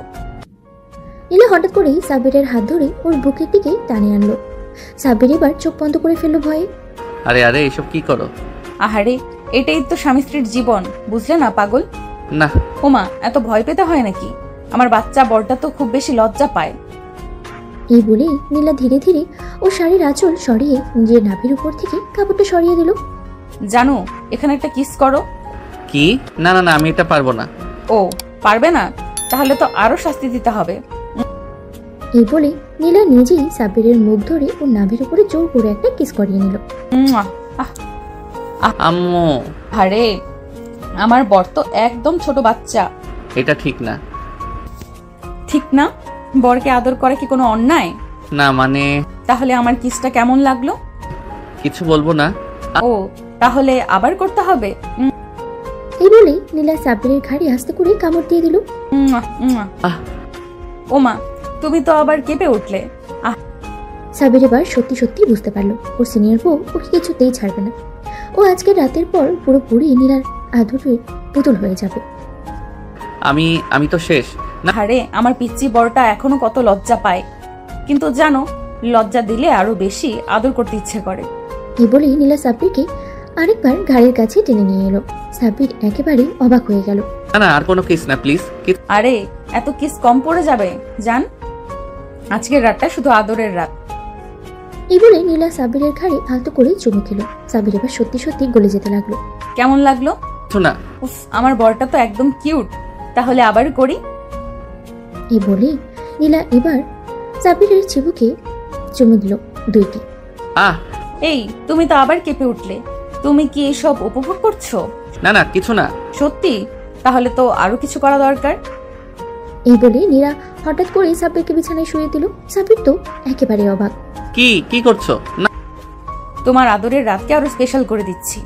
নীলা হঠাৎ করেই সাব্বিরের হাত ধরে ওর বুকের দিকে টানে আনলো। সাব্বির এবার চোখ বন্ধ করে ফেললো ভয়ে। আরে আরে, এসব কি করো? আহারে, এটাই তো স্বামী স্ত্রীর জীবন, বুঝলে না পাগল? না। ওমা, এত ভয় পেতে হয় নাকি? আমার বাচ্চা বরটা তো খুব বেশি লজ্জা পায়। এই বলেই নীলা ধীরে ধীরে ও শাড়ির আঁচল সরিয়ে নিজের নাভির উপর থেকে কাপড়টা সরিয়ে দিল। জানো, এখানে একটা কিস করো। কি? না না না, আমি এটা পারবো না। ও, পারবে না? তাহলে তো আরো শাস্তি দিতে হবে। এই বলে নীলা নিজেই সাব্বিরের মুখ ধরে ওর নাভির উপরে জোর করে একটা কিস করিয়ে নিল। আম্মু। আরে, আমার বর তো একদম ছোট বাচ্চা। এটা ঠিক না। ঠিক না? বরকে আদর করা কি কোনো অন্যায়? না মানে তাহলে আমার কিসটা কেমন লাগলো? কিছু বলবো না। ও, তাহলে আবার করতে হবে? এই বলেই নীলা সাব্বিরের ঘাড়ে আস্তে করে কামড় দিয়ে দিল। মুয়া, মুয়া। আহ। ওমা, তুমি তো আবার কেঁপে উঠলে। সাব্বির এবার সত্যি সত্যি বুঝতে পারলো ওর সিনিয়র বউ ওকে কিছুতেই ছাড়বে না। ও আজকে রাতের পর পুরোপুরি নীলার আদরের পুতুল হয়ে যাবে। আমি তো শেষ না। আরে, আমার পিচ্চি বরটা এখনো কত লজ্জা পায়, কিন্তু জানো, লজ্জা দিলে আরো বেশি আদর করতে ইচ্ছে করে। এই বলেই নীলা সাব্বিরকে আরেকবার ঘাড়ের কাছে টেনে নিয়ে এলো। সাব্বির একেবারে অবাক হয়ে গেল। না না, আর কোনো কিস না প্লিজ। আরে, এত কিস কম পড়ে যাবে? জান, আজকের রাতটা শুধু আদরের রাত। এই বলে নীলা সাব্বিরের ঘাড়ে আলতো করে চুমু খেলো। সাব্বির এবার সত্যি সত্যি গলে যেতে লাগলো। কেমন লাগলো? না। উফ, আমার বরটা তো একদম কিউট। তাহলে আবার করি? এই বলেই নীলা এবার সাব্বিরের চিবুকে চুমু দিল 2টি। আহ, এই, তুমি তো আবার কেঁপে উঠলে। তুমি কি এসব উপভোগ করছো? না না, কিছু না। সত্যি? তাহলে তো আরো কিছু করা দরকার। এই বলে নীলা হঠাৎ করে সাব্বিরকে বিছানায় শুয়ে দিল। সাব্বির তো একেবারে অবাক। কি করছো? না। তোমার আদরের রাতকে আরো স্পেশাল করে দিচ্ছি।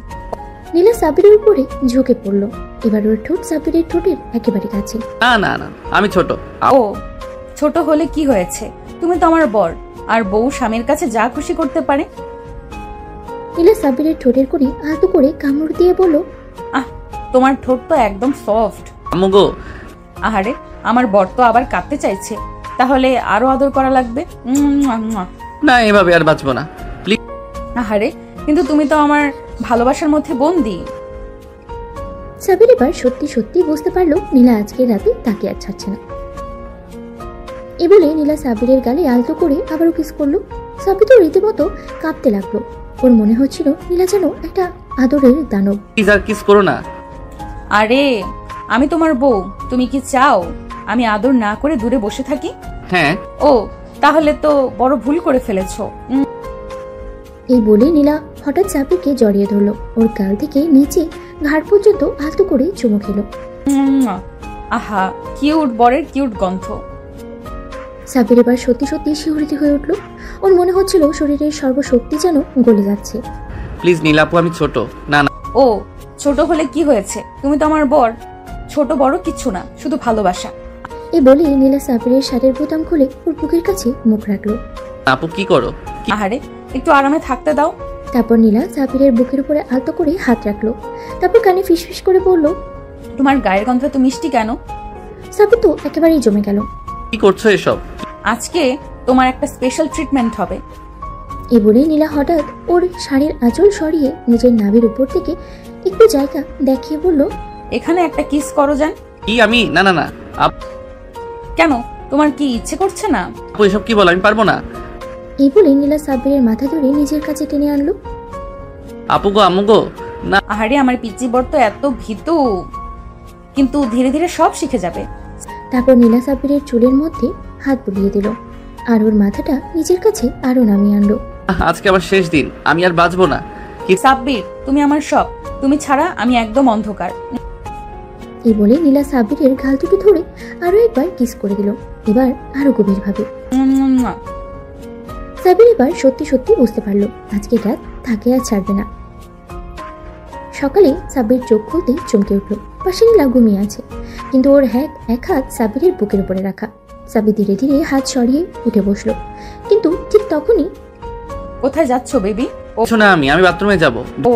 নীলা সাব্বিরের উপরে ঝুঁকে পড়লো। এবার ওর ঠোঁট সাব্বিরের ঠোঁটের একেবারে কাছে। না না না, আমি ছোট। ও, ছোট হলে কি হয়েছে? তুমি তো আমার বর, আর বউ স্বামীর কাছে যা খুশি করতে পারে। নীলা সাব্বিরের ঠোঁটের কোণে আলতো করে কামড় দিয়ে বলল, আহ, তোমার ঠোঁট তো একদম সফট। আম্মু গো। আহারে, আমার বর তো আবার কাঁদতে চাইছে। তাহলে আরো আদর করা লাগবে। না, এভাবে আর বাঁচবো না প্লিজ। আহারে, কিন্তু তুমি তো আমার ভালোবাসার মধ্যে বন্দী। সাব্বির এবার সত্যি সত্যি বুঝতে পারলো নীলা আজকের রাতে তাকে আর ছাড়ছে না। এ বলে নীলা সাব্বিরের গালে আলতো করে আবারও কিস করলো। সাব্বির তো রীতিমতো কাঁপতে লাগলো। ওর মনে হচ্ছিল নীলা যেন একটা আদরের দানব। প্লিজ আর কিস করো না। আরে, আমি তোমার বউ। তুমি কি চাও আমি আদর না করে দূরে বসে থাকি? হ্যাঁ। ও, তাহলে তো বড় ভুল করে ফেলেছো। এই বলে নীলা হঠাৎ সাব্বিরকে জড়িয়ে ধরলো। ওর গাল থেকে নিচে ঘাড় পর্যন্ত আলতো করে চুমু খেলো। আহা, কিউট বরের কিউট গন্ধ। সাব্বির এবার সত্যি সত্যি শিহরিত হয়ে উঠল। ওর মনে হচ্ছিল শরীরের সর্বশক্তি যেন গলে যাচ্ছে। প্লিজ নীলাপু, আমি ছোট। না না। ও, ছোট হলে কি হয়েছে? তুমি তো আমার বর। ছোট বড় কিচ্ছু না, শুধু ভালোবাসা। এই বলে নীলা সাব্বিরের শাড়ির বোতাম খুলে ওর বুকের কাছে মুখ রাখলো। আপু কি করো? আহারে, একটু আরামে থাকতে দাও। তারপর নীলা সাব্বিরের বুকের উপরে আলতো করে হাত রাখলো। তারপর কানে ফিসফিস করে বলল, তোমার গায়ের গন্ধ তো মিষ্টি কেন? সাব্বির তো একেবারেই জমে গেল। কি করছো এসব? আজকে তোমার একটা স্পেশাল ট্রিটমেন্ট হবে। এই বলে নীলা হঠাৎ ওর শাড়ির আঁচল সরিয়ে নিজের নাভির উপর থেকে একটু জায়গা দেখিয়ে বলল, এখানে একটা কিস করো যান। কি আমি? না না না কেন, তোমার কি ইচ্ছে করছে না? আপু, এসব কি বলো? আমি পারবো না। এই বলে নীলা সাব্বিরের মাথা ধরে নিজের কাছে টেনে আনলো। আপু গো, আম্মু গো। না। আহারে, আমার পিচ্চি বর তো এত ভীতু, কিন্তু ধীরে ধীরে সব শিখে যাবে। তারপর নীলা সাব্বিরের চুলের মধ্যে হাত বুলিয়ে দিল আর ওর মাথাটা নিজের কাছে আরো নামিয়ে আনলো। আজকে আমার শেষ দিন, আমি আর বাঁচবো না। সাব্বির, তুমি আমার সব। তুমি ছাড়া আমি একদম অন্ধকার। এই বলে নীলা সাব্বিরের গাল দুটো ধরে আরো একবার কিস করে দিল, এবার আরো গভীর ভাবে। সাব্বির এবার সত্যি সত্যি বুঝতে পারলো আজকের রাত তাকে আর ছাড়বে না। সকালে সাব্বির চোখ খুলতেই চমকে উঠলো। পাশে নীলা ঘুমিয়ে আছে, কিন্তু ওর এক হাত সাব্বিরের বুকের উপরে রাখা। সাব্বির ধীরে ধীরে হাত সরিয়ে উঠে বসলো, কিন্তু ঠিক তখনই। কোথায় যাচ্ছ বেবি? কিছু না, আমি বাথরুমে যাব। ও,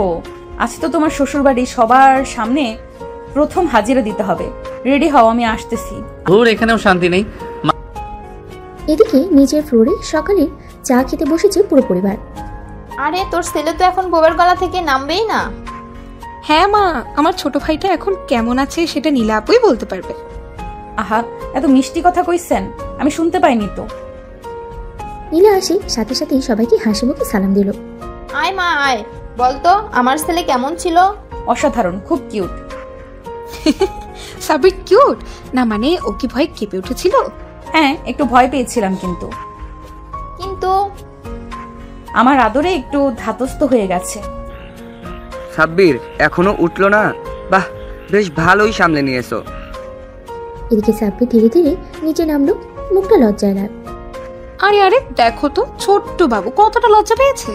আজ তো তোমার শ্বশুর বাড়ি, সবার সামনে প্রথম হাজিরা দিতে হবে। রেডি হও, আমি আসতেছি। ধুর, এখানেও শান্তি নেই। এদিকে নিচের ফ্লোরে সকালে চা খেতে বসেছে পুরো পরিবার। আরে, তোর ছেলে তো এখন বউয়ের গলা থেকে নামবেই না। হ্যাঁ মা, আমার ছোট ভাইটা এখন কেমন আছে সেটা নীলা আপুই বলতে পারবে। আহা, এত মিষ্টি কথা কইছেন, আমি শুনতে পাইনি তো। নীলা আসে সাথে সাথেই সবাইকে হাসি মুখে সালাম দিল। আয় মা আয়, বলতো আমার ছেলে কেমন ছিল? অসাধারণ, খুব কিউট। সাব্বির কিউট না মানে ও কি ভয় কেঁপে উঠেছিল? হ্যাঁ, একটু ভয় পেয়েছিলাম, কিন্তু কিন্তু আমার আদরে একটু ধাতস্থ হয়ে গেছে। সাব্বির এখনো উঠলো না? বাহ, বেশ ভালোই সামলে নিয়েছো। এদিকে সাব্বির ধীরে ধীরে নিচে নামলো, মুখটা লজ্জায় লাল। আরে আরে দেখো তো ছোট্ট বাবু কতটা লজ্জা পেয়েছে।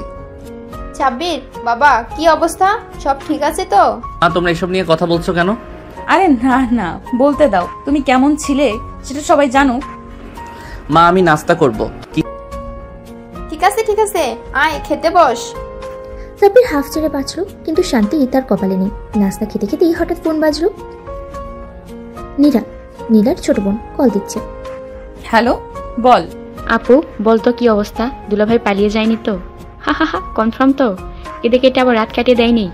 সাব্বির বাবা, কি অবস্থা? সব ঠিক আছে তো? মা, তোমরা এসব নিয়ে কথা বলছো কেন? আরে না না, বলতে দাও তুমি কেমন ছিলে সেটা সবাই জানো। মা, আমি নাস্তা করব। কি? ঠিক আছে, আয় খেতে বস। সাব্বির হাফ ছেড়ে বাঁচলো, কিন্তু শান্তি তার কপালে নেই। নাস্তা খেতে খেতেই হঠাৎ ফোন বাজলো। নীলার ছোট বোন কল দিচ্ছে। হ্যালো, বল। আপু বলতো কি অবস্থা? দুলাভাই পালিয়ে যায়নি তো? হা কনফার্ম তো? কেটে কেটে আবার রাত কাটিয়ে দেয়নি?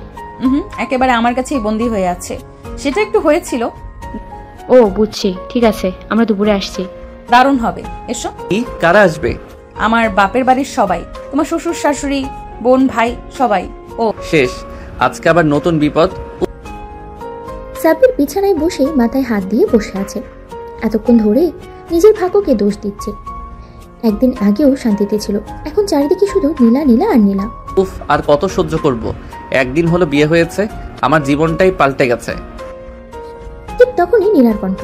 একেবারে আমার কাছেই বন্দি হয়ে আছে। সেটা একটু হয়েছিল। ও বুঝছি, ঠিক আছে, আমরা দুপুরে আসছি। দারুণ হবে, এসো। কি? কারা আসবে? আমার বাপের বাড়ির সবাই, তোমার শ্বশুর শাশুড়ি, বোন ভাই সবাই। ও শেষ, আজকে আবার নতুন বিপদ। সাব্বির বিছানায় বসে মাথায় হাত দিয়ে বসে আছে। এতক্ষণ ধরে নিজের ভাগ্যকে দোষ দিচ্ছে। একদিন আগেও শান্তিতে ছিল, এখন চারিদিকে শুধু নীলা নীলা আর নীলা। উফ, আর কত সহ্য করব? একদিন হলো বিয়ে হয়েছে, আমার জীবনটাই পাল্টে গেছে। ঠিক তখনই নীলার কণ্ঠ।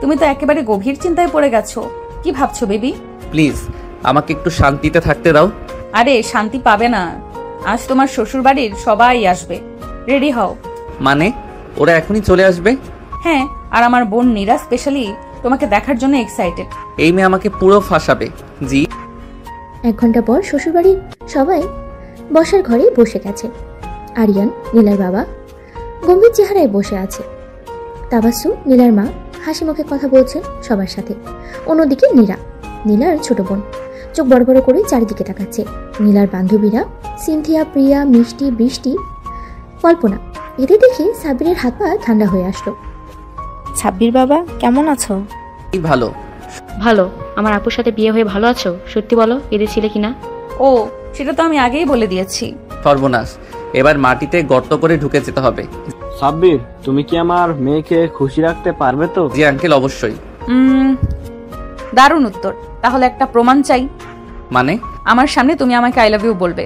তুমি তো একেবারে গভীর চিন্তায় পড়ে গেছো। কি ভাবছো বেবি? প্লিজ আমাকে একটু শান্তিতে থাকতে দাও। আরে শান্তি পাবে না, আজ তোমার শ্বশুর বাড়ির সবাই আসবে। রেডি হও। মানে ওরা এখনই চলে আসবে? হ্যাঁ, আর আমার বোন নীরা স্পেশালি তোমাকে দেখার জন্য এক্সাইটেড। এই মেয়ে আমাকে পুরো ফাঁসাবে। জি। 1 ঘন্টা পর শ্বশুরবাড়ির সবাই বসার ঘরে বসে গেছে। আরিয়ান, নীলার বাবা, গম্ভীর চেহারায় বসে আছে। তাবাসসুম, নীলার মা, হাসি মুখে কথা বলছেন সবার সাথে। অন্যদিকে নীলার ছোট বোন চোখ বড় বড় করে চারিদিকে তাকাচ্ছে। নীলার বান্ধবীরা সিনথিয়া, প্রিয়া, মিষ্টি, বৃষ্টি, কল্পনা, এদের দেখে সাব্বিরের হাত পা ঠান্ডা হয়ে আসলো। সাব্বির বাবা কেমন আছো? কি ভালো। ভালো। আমার আপুর সাথে বিয়ে হয়ে ভালো আছো? সত্যি বলো, কেঁদেছিলে কিনা? ও সেটা তো আমি আগেই বলে দিয়েছি। সর্বনাশ, এবার মাটিতে গর্ত করে ঢুকে যেতে হবে। সাব্বির, তুমি কি আমার মেয়েকে খুশি রাখতে পারবে তো? জি আঙ্কেল, অবশ্যই। দারুণ উত্তর। তাহলে একটা প্রমাণ চাই। মানে? আমার সামনে তুমি আমাকে আই লাভ ইউ বলবে।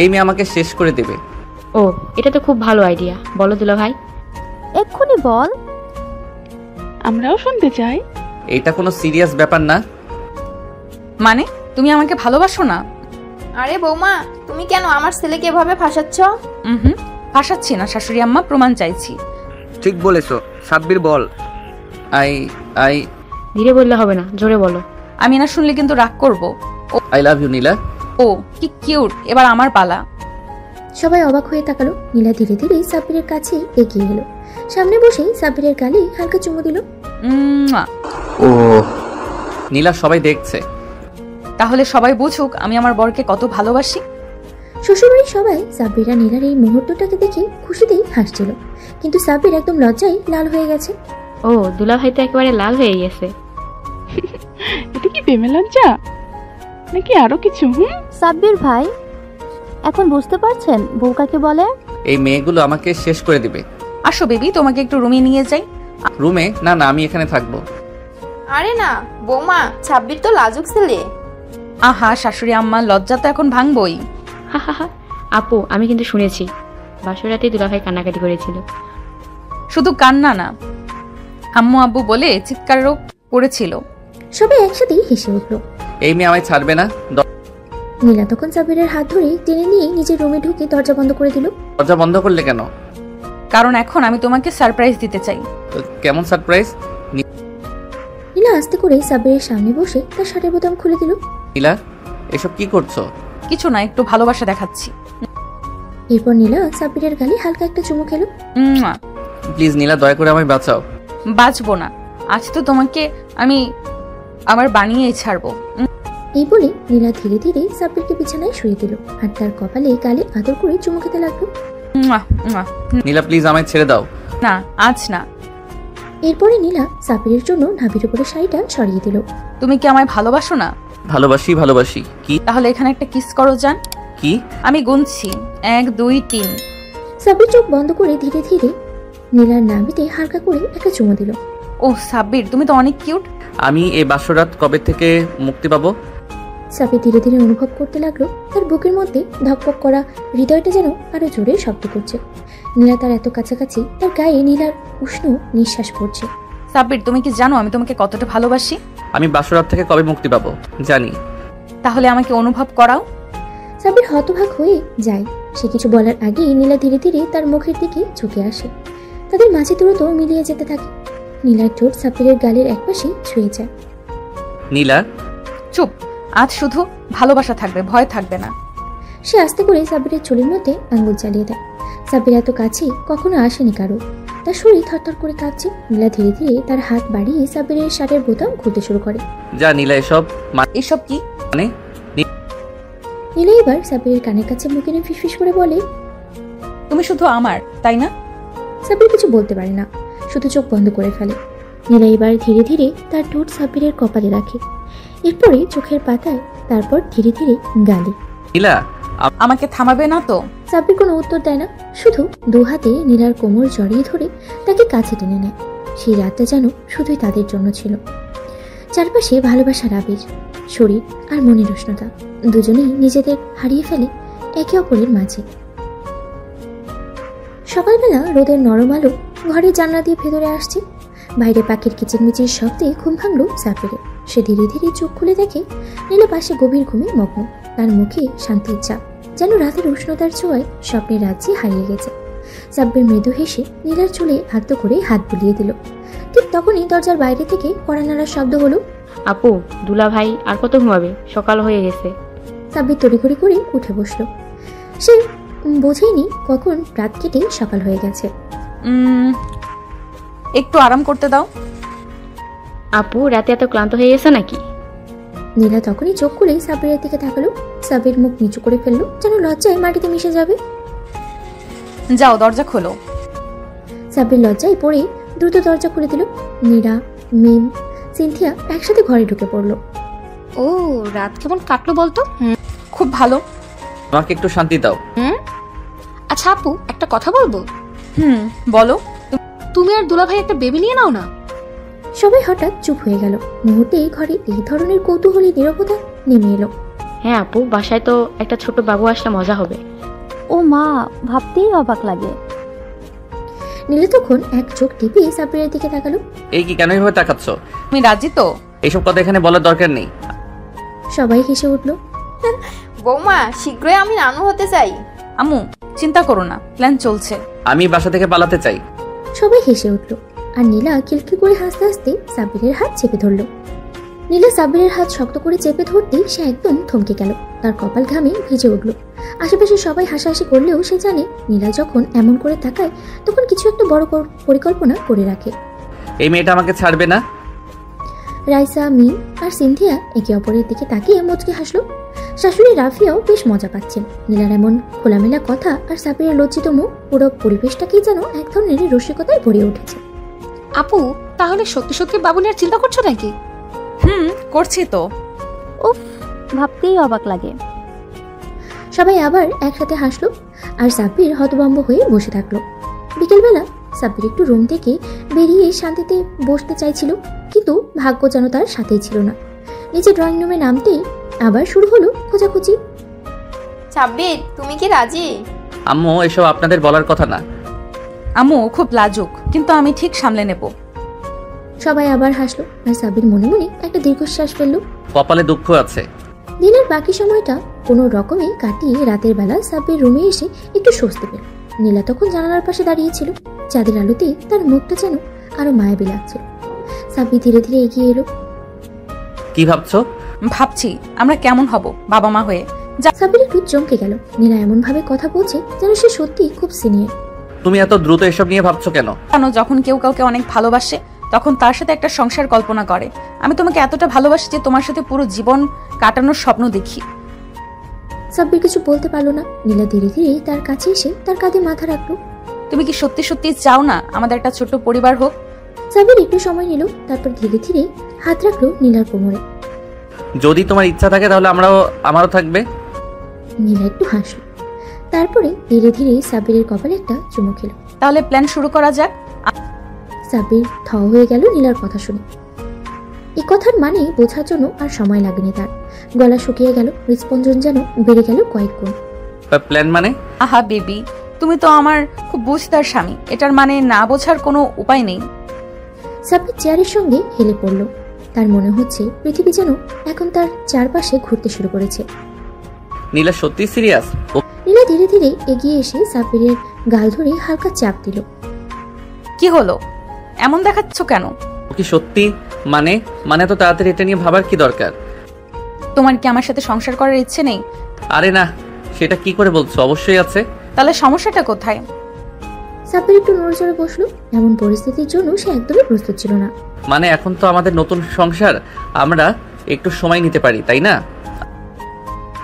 এই মেয়ে আমাকে শেষ করে দেবে। ও, এটা তো খুব ভালো আইডিয়া। বলো দুলাভাই। এক্ষুনি বল। আমরাও শুনতে চাই। এটা কোনো সিরিয়াস ব্যাপার না। মানে তুমি আমাকে ভালোবাসো না? আরে বৌমা, তুমি কেন আমার ছেলেকে এভাবে ফাঁসাচ্ছ? ফাঁসাচ্ছি না শাশুড়ি আম্মা, প্রমাণ চাইছি। ঠিক বলেছো সাব্বির, বল। আই ধীরে বললে হবে না, জোরে বলো। আমি না শুনলে কিন্তু রাগ করবো। আই লাভ ইউ নীলা। ও কি কিউট, এবার আমার পালা। সবাই অবাক হয়ে তাকালো। নীলা ধীরে ধীরে সাব্বিরের কাছে এগিয়ে এলো। সামনে বসেই সাব্বিরের গালে হালকা চুমু দিল। ও নীলা, সবাই দেখছে। তাহলে সবাই বুঝুক আমি আমার বরকে কত ভালোবাসি। শ্বশুরবাড়ির সবাই সাব্বির আর নীলার এই মুহূর্তটাকে দেখে খুশিতেই হাসছিল, কিন্তু সাব্বির একদম লজ্জায় লাল হয়ে গেছে। ও, দুলাভাই তো একেবারে লাল হয়ে গেছে। এটা কি প্রেমে লজ্জা নাকি আরো কিছু? সাব্বির ভাই, এখন বুঝতে পারছেন বউ কাকে বলে? এই মেয়েগুলো আমাকে শেষ করে দিবে। আসো বেবি, তোমাকে একটু রুমে নিয়ে যাই। রুমে? না না, আমি এখানে থাকবো। আরে না বৌমা, সাব্বির তো লাজুক ছেলে। আহা শাশুড়ি আম্মা, লজ্জা তো এখন ভাঙবই। হা আপু, আমি কিন্তু শুনেছি বাসরাতে দুলাভাই কান্নাকাটি করেছিল। শুধু কান্না না, আম্মু আব্বু বলে চিৎকারও করেছিল। সবাই একসাথেই হেসে উঠল। এই মেয়ে আমায় ছাড়বে না। নীলা তখন সাব্বিরের হাত ধরে টেনে নিয়ে নিজের রুমে ঢুকে দরজা বন্ধ করে দিল। দরজা বন্ধ করলে কেন? কারণ এখন আমি তোমাকে সারপ্রাইজ দিতে চাই। কেমন সারপ্রাইজ? নীলা আস্তে করে সাব্বিরের সামনে বসে তার শার্টের বোতাম খুলে দিল। নীলা, এসব কি করছো? কিছু না, একটু ভালোবাসা দেখাচ্ছি। এরপর নীলা সাব্বিরের গালে হালকা একটা চুমু খেলো। প্লিজ নীলা, দয়া করে আমায় বাঁচাও। বাঁচবো না, আজ তো তোমাকে আমি আবার বানিয়েই ছাড়বো। এই বলে নীলা ধীরে ধীরে সাব্বিরকে বিছানায় শুয়ে দিল আর তার কপালে গালে আদর করে চুমু খেতে লাগলো। নীলা প্লিজ আমায় ছেড়ে দাও। না, আজ না। এরপরে নীলা সাব্বিরের জন্য নাভির উপরে শাড়িটা ছড়িয়ে দিল। তুমি কি আমায় ভালোবাসো না? ভালোবাসি। কি? তাহলে এখানে একটা কিস করো যান। কি? আমি গুনছি, 1 2 3। সাব্বির চোখ বন্ধ করে ধীরে ধীরে নীলার নাভিতে হালকা করে একটা চুমু দিল। ও সাব্বির, তুমি তো অনেক কিউট। আমি এই বাসরাত কবে থেকে মুক্তি পাবো? সাব্বির ধীরে ধীরে অনুভব করতে লাগলো তার বুকের মধ্যে ধকপক করা হৃদয়টা যেন আরো জোরে শব্দ করছে। নীলা তার এত কাছাকাছি, তার গায়ে নীলার উষ্ণ নিঃশ্বাস পড়ছে। সাব্বির, তুমি কি জানো আমি তোমাকে কতটা ভালোবাসি? আমি বাসরাত থেকে কবে মুক্তি পাবো জানি। তাহলে আমাকে অনুভব করাও। সাব্বির হতবাক হয়ে যায়। সে কিছু বলার আগেই নীলা ধীরে ধীরে তার মুখের দিকে ঝুঁকে আসে। তাদের মাঝে দূরত্ব মিলিয়ে যেতে থাকে। নীলার ঠোঁট সাব্বিরের গালের একপাশে ছুঁয়ে যায়। নীলা, চুপ। আজ শুধু ভালোবাসা থাকবে, ভয় থাকবে না। সে আস্তে করে সাব্বিরের চুলের মধ্যে আঙ্গুল চালিয়ে দেয়। সাব্বির এত কাছে কখনো আসেনি কারো। তার শরীর থরথর করে কাঁপছে। নীলা ধীরে ধীরে তার হাত বাড়িয়ে সাব্বিরের শার্টের বোতাম খুলতে শুরু করে। যা নীলা, এসব কি? মানে নীলা এবার সাব্বিরের কানের কাছে মুখ এনে ফিসফিস করে বলে, তুমি শুধু আমার, তাই না? সাব্বির কিছু বলতে পারে না, শুধু চোখ বন্ধ করে ফেলে। নীলা এবার ধীরে ধীরে তার ঠোঁট সাব্বিরের কপালে রাখে, এরপরে চোখের পাতায়, তারপর ধীরে ধীরে গালে। নীলা, আমাকে থামাবে না তো? সাব্বির কোনো উত্তর দেয় না, শুধু দু হাতে নীলার কোমর জড়িয়ে ধরে তাকে কাছে টেনে নেয়। সেই রাতটা যেন শুধুই তাদের জন্য ছিল। চারপাশে ভালোবাসার আবির, শরীর আর মনের উষ্ণতা, দুজনেই নিজেদের হারিয়ে ফেলে একে অপরের মাঝে। সকালবেলা রোদের নরম আলো ঘরের জানলা দিয়ে ভেতরে আসছে। বাইরে পাখির কিচিরমিচির শব্দে ঘুম ভাঙল সাব্বিরের। সে ধীরে ধীরে চোখ খুলে দেখে নীলা পাশে গভীর ঘুমে মগ্ন। তার মুখে শান্তির চাপ, যেন রাতের উষ্ণতার ছোঁয়ায় স্বপ্নের রাজ্যে হারিয়ে গেছে। সাব্বির মৃদু হেসে নীলার চুলে আলতো করে হাত বুলিয়ে দিল। ঠিক তখনই দরজার বাইরে থেকে কড়া নাড়ার শব্দ হলো। আপু, দুলা ভাই আর কত ঘুমাবে? সকাল হয়ে গেছে। সাব্বির তড়িঘড়ি করে উঠে বসলো। সে বোঝেনি কখন রাত কেটে সকাল হয়ে গেছে। একটু আরাম করতে দাও। আপু, রাতে এত ক্লান্ত হয়ে গেছে নাকি? নীলা তখনই চোখ খুলে সাব্বিরের দিকে তাকালো। সাব্বির মুখ নিচু করে ফেললো, যেন লজ্জায় মাটিতে মিশে যাবে। যাও, দরজা খোলো। সাব্বির লজ্জায় পড়ে দ্রুত দরজা খুলে দিল। মীরা, মিম, সিনথিয়া একসাথে ঘরে ঢুকে পড়লো। ও, রাত কেমন কাটলো বলতো? খুব ভালো। আমাকে একটু শান্তি দাও। আচ্ছা আপু, একটা কথা বলবো? বলো। তুমি আর দুলা ভাই একটা বেবি নিয়ে নাও না। সবাই হঠাৎ চুপ হয়ে গেল। মুহূর্তেই ঘরে এই ধরনের কৌতূহলী নীরবতা নেমে এলো। হ্যাঁ আপু, বাসায় তো একটা ছোট বাবু আসলে মজা হবে। ও মা, ভাবতেই অবাক লাগে। নীলা তখন এক চোখ টিপে সাব্বিরের দিকে তাকালো। এই কি, কেন এভাবে তাকাচ্ছ? তুমি রাজি তো? এইসব কথা এখানে বলার দরকার নেই। সবাই হেসে উঠলো। বৌমা, শীঘ্রই আমি নানু হতে চাই। আম্মু, চিন্তা করো না, প্ল্যান চলছে। আমি বাসা থেকে পালাতে চাই। সবাই হেসে উঠলো। আর নীলা খিলখিল করে হাসতে হাসতে সাব্বিরের হাত চেপে ধরলো। নীলা সাব্বিরের হাত শক্ত করে চেপে ধরতেই সে একদম থমকে গেল। তার কপাল ঘামে ভিজে উঠল। আশেপাশে সবাই হাসাহাসি করলেও সে জানে নীলা যখন এমন করে তাকায় তখন কিছু একটা বড় পরিকল্পনা করে রাখে। এই মেয়েটা আমাকে ছাড়বে না। রাইসা, মিম আর সিনথিয়া একে অপরের দিকে তাকিয়ে মুচকে হাসলো। শাশুড়ি রাফিয়াও বেশ মজা পাচ্ছেন। নীলার এমন খোলামেলা কথা আর সাব্বিরের লজ্জিত মুখ, পুরো পরিবেশটাকেই যেন এক ধরনের রসিকতায় ভরে উঠেছে। আপু, তাহলে সত্যি সত্যি বাবু নিয়ে চিন্তা করছো নাকি? করছি তো। উফ, ভাবতেই অবাক লাগে। সবাই আবার একসাথে হাসলো আর সাব্বির হতভম্ব হয়ে বসে থাকলো। বিকেলবেলা সাব্বির একটু রুম থেকে বেরিয়ে শান্তিতে বসতে চাইছিল, কিন্তু ভাগ্য যেন তার সাথেই ছিল না। নিচে ড্রয়িং রুমে নামতেই আবার শুরু হলো খোঁজাখুঁজি। সাব্বির, তুমি কি রাজি? আম্মু, এসব আপনাদের বলার কথা না। আম্মু খুব লাজুক, কিন্তু আমি ঠিক সামলে নেব। সবাই আবার হাসলো আর সাব্বির মনে মনে একটা দীর্ঘশ্বাস ফেললো। কপালে দুঃখ আছে। দিনের বাকি সময়টা কোনো রকমে কাটিয়ে রাতের বেলা সাব্বির রুমে এসে একটু স্বস্তি পেল। নীলা তখন জানালার পাশে দাঁড়িয়েছিল। চাঁদের আলোতে তার মুখটা যেন আরো মায়াবী লাগছিল। সাব্বির ধীরে ধীরে এগিয়ে এলো। কি ভাবছো? ভাবছি আমরা কেমন হব বাবা মা হয়ে। সাব্বির একটু চমকে গেল। নীলা এমন ভাবে কথা বলছে যেন সে সত্যি খুব সিনিয়র। তুমি এত দ্রুত এসব নিয়ে ভাবছো কেন? কেন, যখন কেউ কাউকে অনেক ভালোবাসে তখন তার সাথে একটা সংসার কল্পনা করে। আমি তোমাকে এতটা ভালোবাসি যে তোমার সাথে পুরো জীবন কাটানোর স্বপ্ন দেখি। সাব্বির কিছু বলতে পারলো না। নীলা ধীরে ধীরে তার কাছে এসে তার কাঁধে মাথা রাখলো। তুমি কি সত্যি সত্যি চাও না আমাদের একটা ছোট্ট পরিবার হোক? সাব্বির একটু সময় নিল, তারপর ধীরে ধীরে হাত রাখলো নীলার কোমরে। যদি তোমার ইচ্ছা থাকে তাহলে আমারও থাকবে। নীলা একটু হাসলো, তারপরে ধীরে ধীরে সাব্বিরের কপালে একটা চুমু খেলো। তাহলে প্ল্যান শুরু করা যাক। সাব্বির থ হয়ে গেল নীলার কথা শুনে। এই কথার মানে বোঝার জন্য আর সময় লাগেনি তার। গলা শুকিয়ে গেল, হৃদস্পন্দন যেন বেড়ে গেল কয়েক গুণ। প্ল্যান মানে? আহা বেবি, তুমি তো আমার খুব বুঝদার স্বামী, এটার মানে না বোঝার কোনো উপায় নেই। সাব্বির চেয়ারের সঙ্গে হেলে পড়ল। তার মনে হচ্ছে পৃথিবী যেন এখন তার চারপাশে ঘুরতে শুরু করেছে। নীলা সত্যি সিরিয়াস? নীলা ধীরে ধীরে এগিয়ে এসে সাব্বিরের গাল ধরে হালকা চাপ দিল। কি হলো, এমন দেখাচ্ছ কেন? ও কি সত্যি? মানে মানে তো তাড়াতাড়ি এটা নিয়ে ভাবার কি দরকার? তোমার কি আমার সাথে সংসার করার ইচ্ছে নেই? আরে না, সেটা কি করে বলছো? অবশ্যই আছে। তাহলে সমস্যাটা কোথায়? সাব্বির একটু নড়চড়ে বসলো। এমন পরিস্থিতির জন্য সে একদমই প্রস্তুত ছিল না। মানে এখন তো আমাদের নতুন সংসার, আমরা একটু সময় নিতে পারি, তাই না?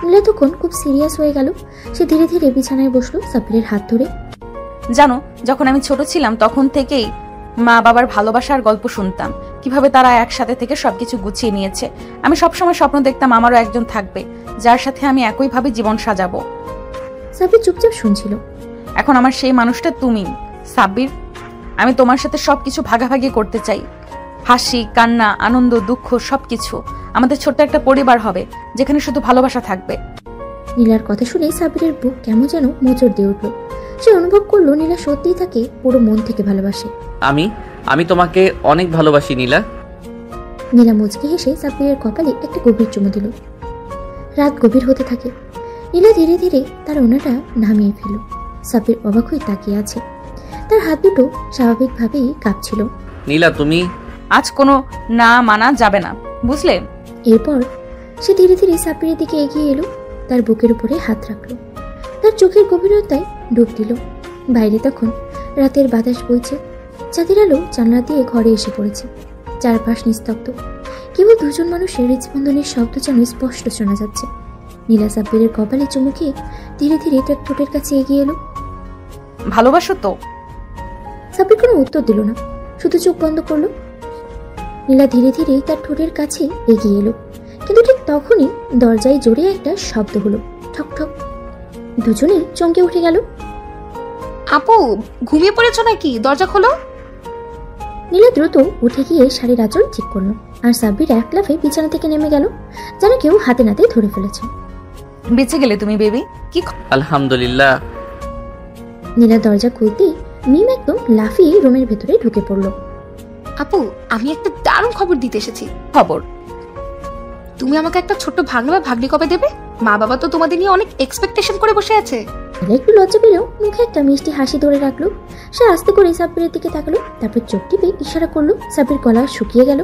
নীলা তখন খুব সিরিয়াস হয়ে গেল। সে ধীরে ধীরে বিছানায় বসলো সাব্বিরের হাত ধরে। জানো, যখন আমি ছোট ছিলাম তখন থেকেই মা বাবার ভালোবাসার গল্প শুনতাম, কিভাবে তারা একসাথে থেকে সবকিছু গুছিয়ে নিয়েছে। আমি সবসময় স্বপ্ন দেখতাম আমারও একজন থাকবে, যার সাথে আমি একইভাবে জীবন সাজাবো। সাব্বির চুপচাপ শুনছিল। এখন আমার সেই মানুষটা তুমি, সাব্বির। আমি তোমার সাথে সবকিছু ভাগাভাগি করতে চাই। হাসি, কান্না, আনন্দ, দুঃখ সবকিছু। আমাদের ছোট্ট একটা পরিবার হবে, যেখানে শুধু ভালোবাসা থাকবে। নীলার কথা শুনে সাব্বিরের বুক কেমন যেন মোচড় দিয়ে উঠল। সে অনুভব করলো নীলা সত্যিই তাকে পুরো মন থেকে ভালোবাসে। আমি তোমাকে অনেক ভালোবাসি নীলা। নীলা মুচকি হেসে সাব্বিরের কপালে একটা গভীর চুমু দিল। রাত গভীর হতে থাকে। নীলা ধীরে ধীরে তার ওনাটা নামিয়ে ফেল। সাব্বির অবাক হয়ে তাকিয়ে আছে। তার হাত দুটো স্বাভাবিকভাবেই কাঁপছিল। নীলা, তুমি আজ কোনো না মানা যাবে না, বুঝলে? এরপর সে ধীরে ধীরে সাব্বিরের দিকে এগিয়ে এলো, তার বুকের উপরে হাত রাখলো, তার চোখের গভীরতায় ডুব দিল। বাইরে তখন রাতের বাতাস বইছে, চাঁদের আলো জানলা দিয়ে ঘরে এসে পড়েছে। চারপাশ নিস্তব্ধ, কেবল দুজন মানুষের হৃদস্পন্দনের শব্দ যেন স্পষ্ট শোনা যাচ্ছে। নীলা সাব্বিরের কপালে চুমু খেয়ে ধীরে ধীরে তার ঠোঁটের কাছে এগিয়ে এলো। ভালোবাসো তো? সাব্বির কোনো উত্তর দিল না, শুধু চোখ বন্ধ করলো। নীলা ধীরে ধীরে তার ঠোঁটের কাছে এগিয়ে এলো, কিন্তু ঠিক তখনই দরজায় জোরে একটা শব্দ হলো, ঠক ঠক। দুজনেই চমকে উঠে গেল। আপু, ঘুমিয়ে পড়েছো নাকি? দরজা খোলো। নীলা দ্রুত উঠে গিয়ে শাড়ির আঁচল ঠিক করলো, আর সাব্বির এক লাফে বিছানা থেকে নেমে গেল, যেন কেউ হাতে নাতে ধরে ফেলেছে। বেঁচে গেলে তুমি বেবি। কি আলহামদুলিল্লাহ। নীলা দরজা খুলতেই মিম একদম লাফিয়ে রুমের ভেতরে ঢুকে পড়লো। আপু, আমি একটা দারুণ খবর দিতে এসেছি। খবর? তুমি আমাকে একটা ছোট্ট ভাগ্নে বা ভাগ্নি কবে দেবে? মা বাবা তো তোমাদের নিয়ে অনেক এক্সপেকটেশন করে বসে আছে। নীলা একটু লজ্জা পেলেও মুখে একটা মিষ্টি হাসি ধরে রাখলো। সে আস্তে করে সাব্বিরের দিকে তাকালো, তারপর চোখ টিপে ইশারা করলো। সাব্বির গলা শুকিয়ে গেল।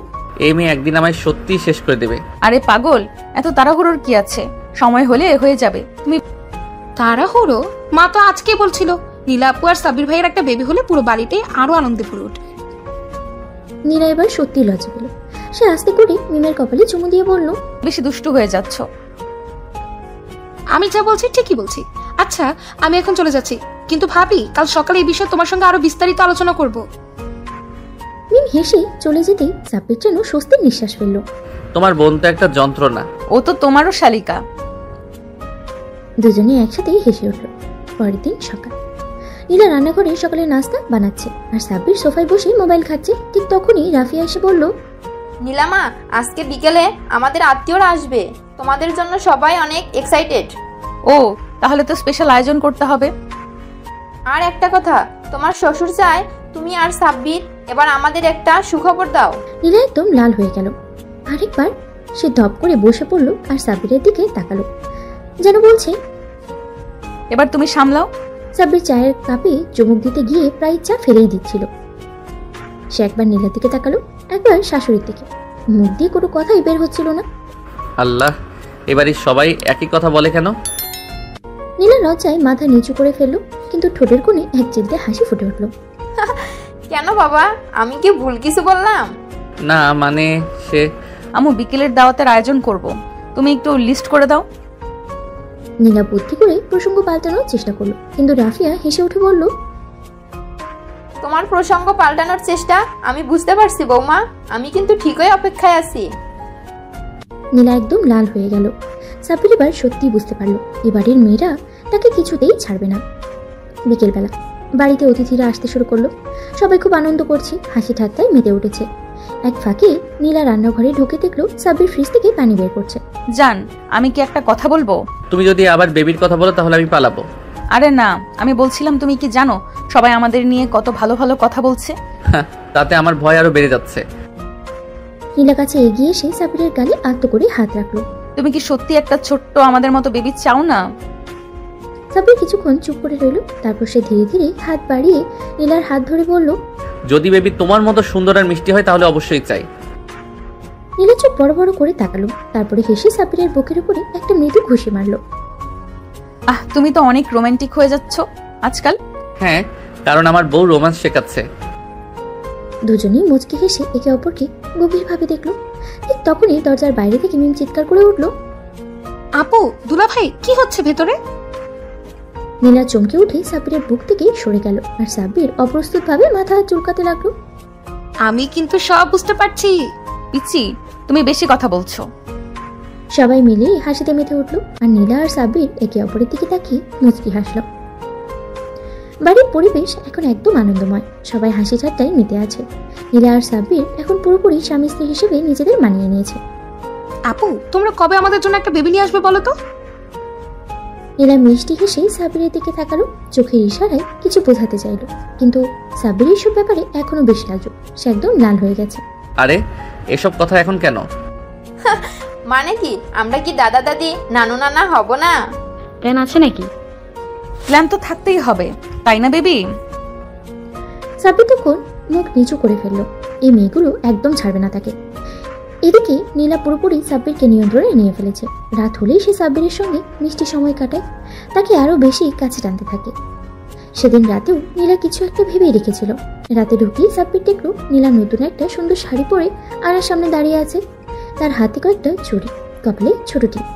এই মেয়ে একদিন আমায় সত্যি শেষ করে দেবে। আরে পাগল, এত তাড়াহুড়োর কি আছে? সময় হলে হয়ে যাবে। তুমি তাড়াহুড়ো? মা তো আজকে বলছিল নীলা আপু আর সাব্বির ভাইয়ের একটা বেবি হলে পুরো বাড়িতে আরো আনন্দে ভরে উঠবে। নীলা এবার সত্যি লজ্জা পেল। সে আস্তে করে মিমের কপালে চুমু দিয়ে বলল, বেশি দুষ্টু হয়ে যাচ্ছ। আমি যা বলছি ঠিকই বলছি। আচ্ছা, আমি এখন চলে যাচ্ছি, কিন্তু ভাবি কাল সকালে এই বিষয়ে তোমার সঙ্গে আরো বিস্তারিত আলোচনা করব। মিম হেসে চলে যেতেই সাব্বির যেন স্বস্তির নিঃশ্বাস ফেলল। তোমার বোন তো একটা যন্ত্রণা। ও তো তোমারও শালিকা। দুজনে একসাথেই হেসে উঠল। পরের দিন সকাল। নীলা রান্নাঘরে সকালে নাস্তা বানাচ্ছে, আর সাব্বির সোফায় বসে মোবাইল খাচ্ছে। ঠিক তখনই রাফিয়া এসে বলল, নীলামা, আজকে বিকেলে আমাদের আত্মীয়রা আসবে, তোমাদের জন্য সবাই অনেক এক্সাইটেড। ও, তাহলে তো স্পেশাল আয়োজন করতে হবে। আর একটা কথা, তোমার শ্বশুর চায় তুমি আর সাব্বির এবার আমাদের একটা সুখবর দাও। নীলা একদম লাল হয়ে গেল। আরেকবার সে ধপ করে বসে পড়ল আর সাব্বিরের দিকে তাকালো, যেন বলছে, এবার তুমি সামলাও। সাব্বির চায়ের কাপে চুমুক দিতে গিয়ে প্রায় চা ফেলেই দিচ্ছিল। সে একবার নীলার দিকে তাকালো, একবার শাশুড়ির দিকে। মুখ দিয়ে কোনো কথাই বের হচ্ছিল না। আল্লাহ, এবারে সবাই একই কথা বলে কেন? নীলা লজ্জায় মাথা নিচু করে ফেললো, কিন্তু ঠোঁটের কোণে এক চিলতে হাসি ফুটে উঠল। কেন বাবা, আমি কি ভুল কিছু বললাম? না মানে সে আমু বিকেলের দাওয়াতের আয়োজন করব, তুমি একটু লিস্ট করে দাও। নীলা বুদ্ধি করে প্রসঙ্গ পাল্টানোর চেষ্টা করলো, কিন্তু রাফিয়া হেসে উঠে বলল, তোমার প্রসঙ্গ পাল্টানোর চেষ্টা আমি বুঝতে পারছি বৌমা, আমি কিন্তু ঠিকই অপেক্ষায় আছি। নীলা একদম লাল হয়ে গেল। সাব্বির এবার সত্যি বুঝতে পারলো এবারের মেয়েরা তাকে কিছুতেই ছাড়বে না। বিকেলবেলা বাড়িতে অতিথিরা আসতে শুরু করলো। সবাই খুব আনন্দ করছে, হাসি ঠাট্টায় মেতে উঠেছে। এক ফাঁকে নীলা রান্নাঘরে ঢুকে দেখলো সাব্বির ফ্রিজ থেকে পানি বের করছে। জান, আমি কি একটা কথা বলবো? তুমি যদি আবার বেবির কথা বলো তাহলে আমি পালাবো। আরে না, আমি বলছিলাম তুমি কি জানো সবাই আমাদের নিয়ে কত ভালো ভালো কথা বলছে। তাতে আমার ভয় আরো বেড়ে যাচ্ছে। নীলা কাছে এগিয়ে এসে সাবিরের গালে আত্ম করে হাত রাখলো। তুমি কি সত্যি একটা ছোট্ট আমাদের মতো বেবি চাও না? সাবির কিছুক্ষণ চুপ করে রইল, তারপর সে ধীরে ধীরে হাত বাড়িয়ে নীলার হাত ধরে বলল, যদি বেবি তোমার মতো সুন্দর আর মিষ্টি হয় তাহলে অবশ্যই চাই। নীলা চোখ বড় বড় করে তাকালো, তারপরে হেসে সাবিরের বুকের উপরে একটা মৃদু ঘুষি মারলো। তুমি তো অনেক রোমান্টিক হয়ে যাচ্ছ আজকাল। হ্যাঁ, কারণ আমার বউ রোম্যান্স শেখাচ্ছে। দুজনেই মুচকি হেসে একে অপরকে গভীরভাবে দেখলো। ঠিক তখনই দরজার বাইরে থেকে মিম চিৎকার করে উঠলো, আপু, দুলাভাই, কি হচ্ছে ভেতরে? নীলা চমকে উঠে সাব্বিরের বুক থেকে সরে গেল, আর সাব্বির অপ্রস্তুত ভাবে মাথা চুলকাতে লাগলো। আমি কিন্তু সব বুঝতে পারছি। পিচি, তুমি বেশি কথা বলছো। সবাই মিলে হাসিতে মেতে উঠলো, আর নীলা আর সাব্বির একে অপরের দিকে তাকিয়ে মুচকি হাসলো। বাড়ির পরিবেশ এখন একদম আনন্দময়, সবাই হাসি ঠাট্টায় মেতে আছে। নীলা আর সাব্বির এখন পুরোপুরি স্বামী স্ত্রী হিসেবে নিজেদের মানিয়ে নিয়েছে। আপু, তোমরা কবে আমাদের জন্য একটা বেবি নিয়ে আসবে বলো তো? নীলা মিষ্টি হেসে সাব্বিরের দিকে তাকালো, চোখের ইশারায় কিছু বোঝাতে চাইল, কিন্তু সাব্বির এইসব ব্যাপারে এখনো বেশ লাজুক, সে একদম লাল হয়ে গেছে। আরে এসব কথা এখন কেন? মানে কি, আমরা কি দাদা দাদি নানু নানা হব না? প্ল্যান আছে নাকি? প্ল্যান তো থাকতেই হবে, তাই না বেবি? সাব্বির তখন মুখ নিচু করে ফেললো, এই মেয়েগুলো একদম ছাড়বে না তাকে। এদিকে নীলা পুরোপুরি সাব্বিরকে নিয়ন্ত্রণে নিয়ে ফেলেছে। রাত হলেই সে সাব্বিরের সঙ্গে মিষ্টি সময় কাটায়, তাকে আরো বেশি কাছে টানতে থাকে। সেদিন রাতেও নীলা কিছু একটা ভেবেই রেখেছিল। রাতে ঢুকেই সাব্বির দেখলো নীলা নতুন একটা সুন্দর শাড়ি পরে আয়নার সামনে দাঁড়িয়ে আছে। তার হাতে কয়েকটা চুড়ি, কপালে ছোট টিপ,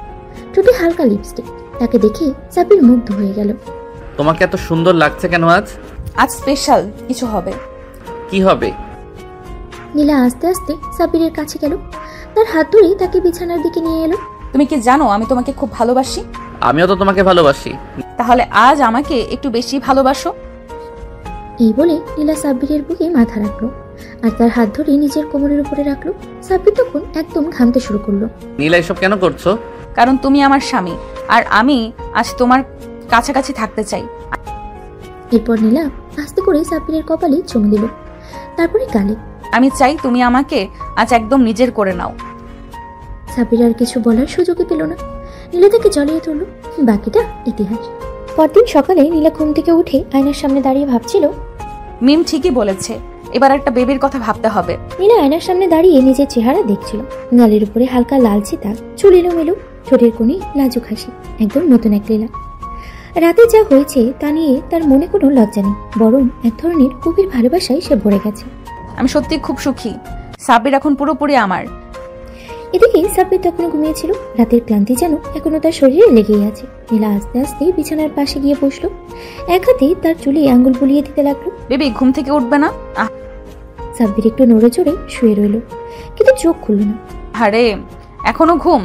ঠোঁটে হালকা লিপস্টিক। তাকে দেখে সাব্বির মুগ্ধ হয়ে গেল। তোমাকে এত সুন্দর লাগছে কেন আজ? আজ স্পেশাল কিছু হবে। কি হবে? নীলা আস্তে আস্তে সাব্বিরের কাছে গেল, তার হাত ধরে তাকে বিছানার দিকে নিয়ে এলো। তুমি কি জানো আমি তোমাকে খুব ভালোবাসি? আমিও তো তোমাকে ভালোবাসি। তাহলে আজ আমাকে একটু বেশি ভালোবাসো। এই বলে নীলা সাব্বিরের বুকে মাথা রাখলো, আর তার হাত ধরে নিজের কোমরের উপরে রাখলো। সাব্বির তখন একদম ঘামতে শুরু করলো। নীলা এসব কেন করছো? কারণ তুমি আমার স্বামী, আর আমি আজ তোমার কাছাকাছি থাকতে চাই। এরপর নীলা আস্তে করে সাব্বিরের কপালে চুমু দিল, তারপরে গালে। আমি চাই তুমি আমাকে আজ একদম নিজের করে নাও। সাব্বির আর কিছু বলার সুযোগই পেল না, নীলা তাকে জড়িয়ে তুলল। বাকিটা ইতিহাস। পরদিন সকালে নীলা ঘুম থেকে উঠে আয়নার সামনে দাঁড়িয়ে ভাবছিল, মিম ঠিকই বলেছে, এবার একটা বেবির কথা ভাবতে হবে। নীলা আয়নার সামনে দাঁড়িয়ে নিজের চেহারা দেখছিল। গালের উপরে হালকা লালচে দাগ, চুল এলোমেলো, ঠোঁটের কোণে লাজুক হাসি, একদম নতুন এক লীলা। রাতে যা হয়েছে তা নিয়ে তার মনে কোনো লজ্জা নেই, বরং এক ধরনের গভীর ভালোবাসায় সে ভরে গেছে। আমি সত্যি খুব সুখী, সাব্বির এখন পুরোপুরি আমার। এদিকে সাব্বির তখন ঘুমিয়েছিল, রাতের ক্লান্তি যেন এখনো তার শরীরে লেগেই আছে। নীলা আস্তে আস্তে বিছানার পাশে গিয়ে বসলো, এক হাতে তার চুলে আঙ্গুল বুলিয়ে দিতে লাগলো। বেবি ঘুম থেকে উঠবে না? সাব্বির একটু নড়ে চড়ে শুয়ে রইল, কিন্তু চোখ খুলল না। আরে এখনো ঘুম?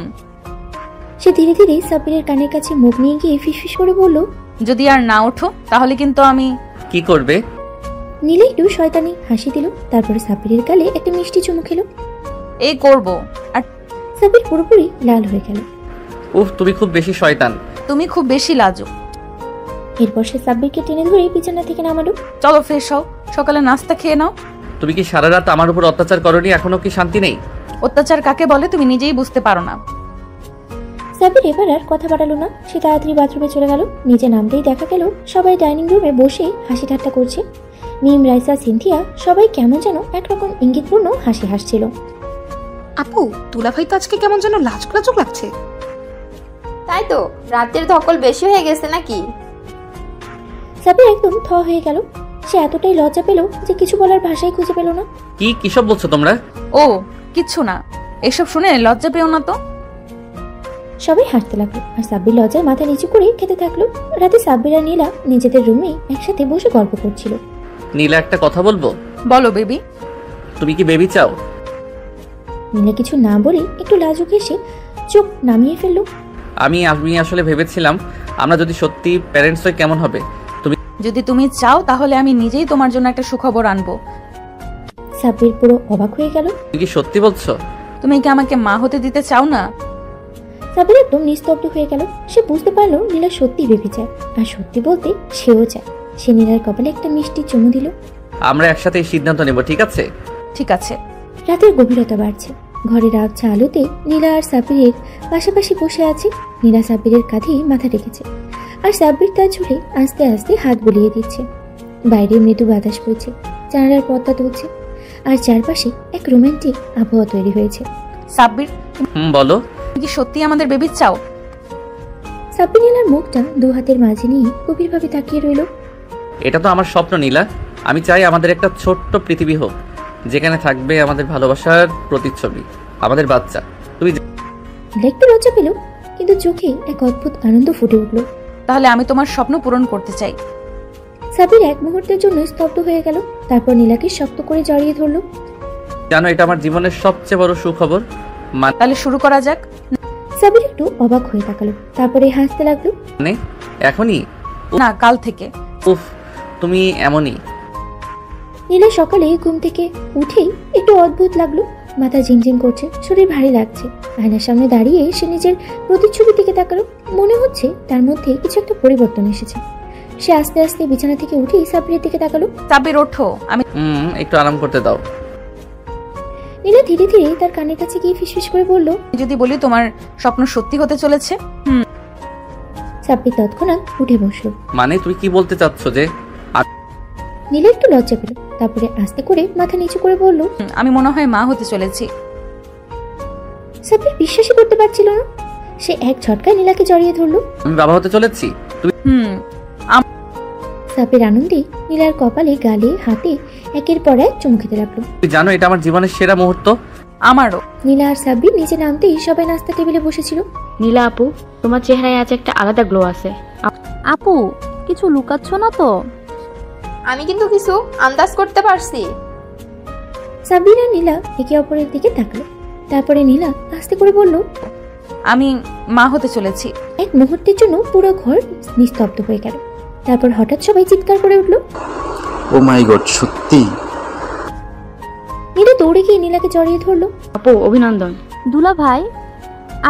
সে ধীরে ধীরে সাব্বিরের কানের কাছে মুখ নিয়ে গিয়ে ফিসফিস করে বলল, যদি আর না ওঠো তাহলে কিন্তু আমি। কি করবে? নীলা একটু শয়তানি হাসি দিল, তারপরে সাব্বিরের গালে একটা মিষ্টি চুমু খেলো। এই করব। আর সাব্বির পুরোপুরি লাল হয়ে গেল। উফ, তুমি খুব বেশি শয়তান। তুমি খুব বেশি লাজুক। এরপর সে সাব্বিরকে টেনে ধরে বিছানা থেকে নামালো। চলো ফ্রেশ হও, সকালে নাস্তা খেয়ে নাও। তুমি কি সারা রাত আমার উপর অত্যাচার করনি? এখনো কি শান্তি নেই? অত্যাচার কাকে বলে তুমি নিজেই বুঝতে পারো না। সাব্বির এবার আর কথা বাড়ালো না, সে তাড়াতাড়ি বাথরুমে চলে গেল। নিচে নামতেই দেখা গেল সবাই ডাইনিং রুমে বসে হাসি ঠাট্টা করছে। মিম, রাইসা, সিনথিয়া সবাই কেমন যেন একরকম ইঙ্গিতপূর্ণ হাসি হাসছিল। আপু, দুলাভাই তো আজকে কেমন যেন লাজুক লাজুক লাগছে। তাই তো, রাতের ধকল বেশি হয়ে গেছে নাকি? সাব্বির একদম থ হয়ে গেল, সে এতটাই লজ্জা পেল যে কিছু বলার ভাষাই খুঁজে পেল না। কিসব বলছো তোমরা? ও কিচ্ছু না, এসব শুনে লজ্জা পেও না তো। সবাই হাসতে লাগলো, আর সাব্বির লজ্জায় মাথা নিচু করে খেতে থাকলো। রাতে সাব্বির আর নীলা নিজেদের রুমে একসাথে বসে গল্প করছিল। নীলা, একটা কথা বলবো? বলো বেবি। তুমি কি বেবি চাও? নীলা কিছু না বলে একটু লাজুক এসে চোখ নামিয়ে ফেললো। আমি আসলে ভেবেছিলাম আমরা যদি সত্যি প্যারেন্টস হই কেমন হবে। যদি তুমি চাও তাহলে আমি নিজেই তোমার জন্য একটা সুখবর আনবো। সাব্বির পুরো অবাক হয়ে গেল। তুমি কি সত্যি বলছো? তুমি কি আমাকে মা হতে দিতে চাও না? সাব্বির একদম নিস্তব্ধ হয়ে গেল। সে বুঝতে পারলো নীলা সত্যি বেবি চায়, আর সত্যি বলতে সেও চায়। সে নীলার কপালে একটা মিষ্টি চুমু দিল। আমরা একসাথে এই সিদ্ধান্ত নেব, ঠিক আছে? ঠিক আছে। রাতের গভীরতা বাড়ছে। ঘরের আবছা আলোতে নীলা আর সাব্বিরের পাশাপাশি বসে আছে। নীলা সাব্বিরের কাঁধে মাথা রেখেছে, আর সাব্বির তার ঝুলে আস্তে আস্তে হাত বুলিয়ে দিচ্ছে। বাইরে মৃদু বাতাস বইছে, জানালার পর্দা তুলছে, আর চারপাশে এক রোমান্টিক আবহাওয়া তৈরি হয়েছে। সাব্বির, বলো। তুমি কি সত্যি আমাদের বেবি চাও? সাব্বির নীলার মুখটা দু হাতের মাঝে নিয়ে গভীরভাবে তাকিয়ে রইল। এটা তো আমার স্বপ্ন নীলা। আমি চাই আমাদের একটা ছোট্ট পৃথিবী হোক, যেখানে থাকবে আমাদের ভালোবাসার প্রতিচ্ছবি, আমাদের বাচ্চা। তুমি নীলা একটু লজ্জা পেল, কিন্তু চোখে এক অদ্ভুত আনন্দ ফুটে উঠল। তাহলে আমি তোমার স্বপ্ন পূরণ করতে চাই। সাব্বির এক মুহূর্তের জন্য স্তব্ধ হয়ে গেল, তারপর নীলাকে শক্ত করে জড়িয়ে ধরল। জানো, এটা আমার জীবনের সবচেয়ে বড় সুখবর। তাহলে শুরু করা যাক। সাব্বির একটু অবাক হয়ে তাকালো, তারপরে হাসতে লাগলো। মানে এখনই না, কাল থেকে। উফ, তুমি এমনই। নীলা সকালে ঘুম থেকে উঠেই একটু অদ্ভুত লাগলো, মাথা ঝিমঝিম করছে, শরীর ভারী লাগছে। আয়নার সামনে দাঁড়িয়ে সে নিজের প্রতিচ্ছবির দিকে তাকালো। মনে হচ্ছে তার মধ্যে কিছু একটা পরিবর্তন এসেছে। সে আস্তে আস্তে বিছানা থেকে উঠেই সাব্বিরের দিকে তাকালো। সাব্বির, ওঠো, আমি একটু আরাম করতে দাও। নীলা ধীরে ধীরে তার কানের কাছে গিয়ে ফিসফিস করে বলল, যদি বলি তোমার স্বপ্ন সত্যি হতে চলেছে। সাব্বির তৎক্ষণাৎ উঠে বসলো। মানে তুমি কি বলতে চাচ্ছ যে? নীলা একটু লজ্জা পেল, তারপরে আস্তে করে মাথা নিচু করে বলল, আমি মনে হয় মা হতে চলেছি। সাব্বির বিশ্বাসই করতে পারছিল না। সে এক ঝটকায় নীলাকে জড়িয়ে ধরলো। আমি বাবা হতে চলেছি? তুমি সাব্বির আনন্দে নীলার কপালে, গালে, হাতে একের পর এক চুমু খেতে লাগলো। জানো, এটা আমার জীবনের সেরা মুহূর্ত। আমারও। নীলা আর সাব্বির নিচে নামতেই সবাই নাস্তা টেবিলে বসেছিল। নীলা আপু, তোমার চেহারায় আজ একটা আলাদা গ্লো আছে। আপু, কিছু লুকাচ্ছ না তো? আমি কিন্তু কিছু আন্দাজ করতে পারছি। সাব্বির আর নীলা একে অপরের দিকে তাকালো, তারপরে নীলা আস্তে করে বলল, আমি মা হতে চলেছি। এক মুহূর্তের জন্য পুরো ঘর নিস্তব্ধ হয়ে গেল। তারপর হঠাৎ সবাই চিৎকার করে উঠল, ও মাই গড, সত্যি? নীলা দৌড়ে গিয়ে নীলাকে জড়িয়ে ধরলো। আপু, অভিনন্দন। দুলা ভাই,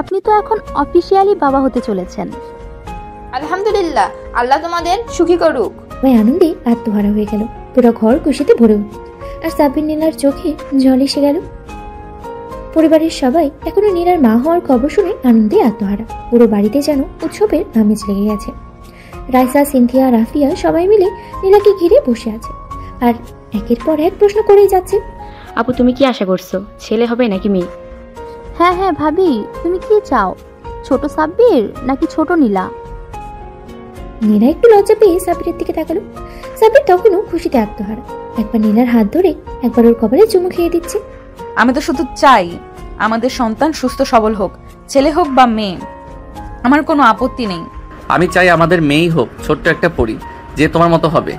আপনি তো এখন অফিসিয়ালি বাবা হতে চলেছেন। আলহামদুলিল্লাহ, আল্লাহ তোমাদের সুখী করুক। সবাই আনন্দে আত্মহারা হয়ে গেল। পুরো ঘর খুশিতে ভরে উঠল, আর সাব্বির নীলার চোখে জল এসে গেল। পরিবারের সবাই এখনো নীলার মা হওয়ার খবর শুনে আনন্দে আত্মহারা। পুরো বাড়িতে যেন উৎসবের আমেজ লেগে গেছে। রাইসা, সিনথিয়া, রাফিয়া সবাই মিলে নীলাকে ঘিরে বসে আছে, আর একের পর এক প্রশ্ন করেই যাচ্ছে। আপু, তুমি কি আশা করছো, ছেলে হবে নাকি মেয়ে? হ্যাঁ হ্যাঁ ভাবি, তুমি কি চাও, ছোট সাব্বির নাকি ছোট নীলা? নীলা একটু লজ্জা পেয়ে সাব্বিরের দিকে তাকালো। সাব্বির তখনও খুশিতে আত্মহারা, একবার নীলার হাত ধরে একবার ওর কপালে চুমু খেয়ে দিচ্ছে। আমি তো শুধু চাই আমাদের সন্তান সুস্থ সবল হোক, ছেলে হোক বা মেয়ে, আমার কোনো আপত্তি নেই। আমি চাই আমাদের মেয়েই হোক, ছোট্ট একটা পরী, যে তোমার মতো হবে।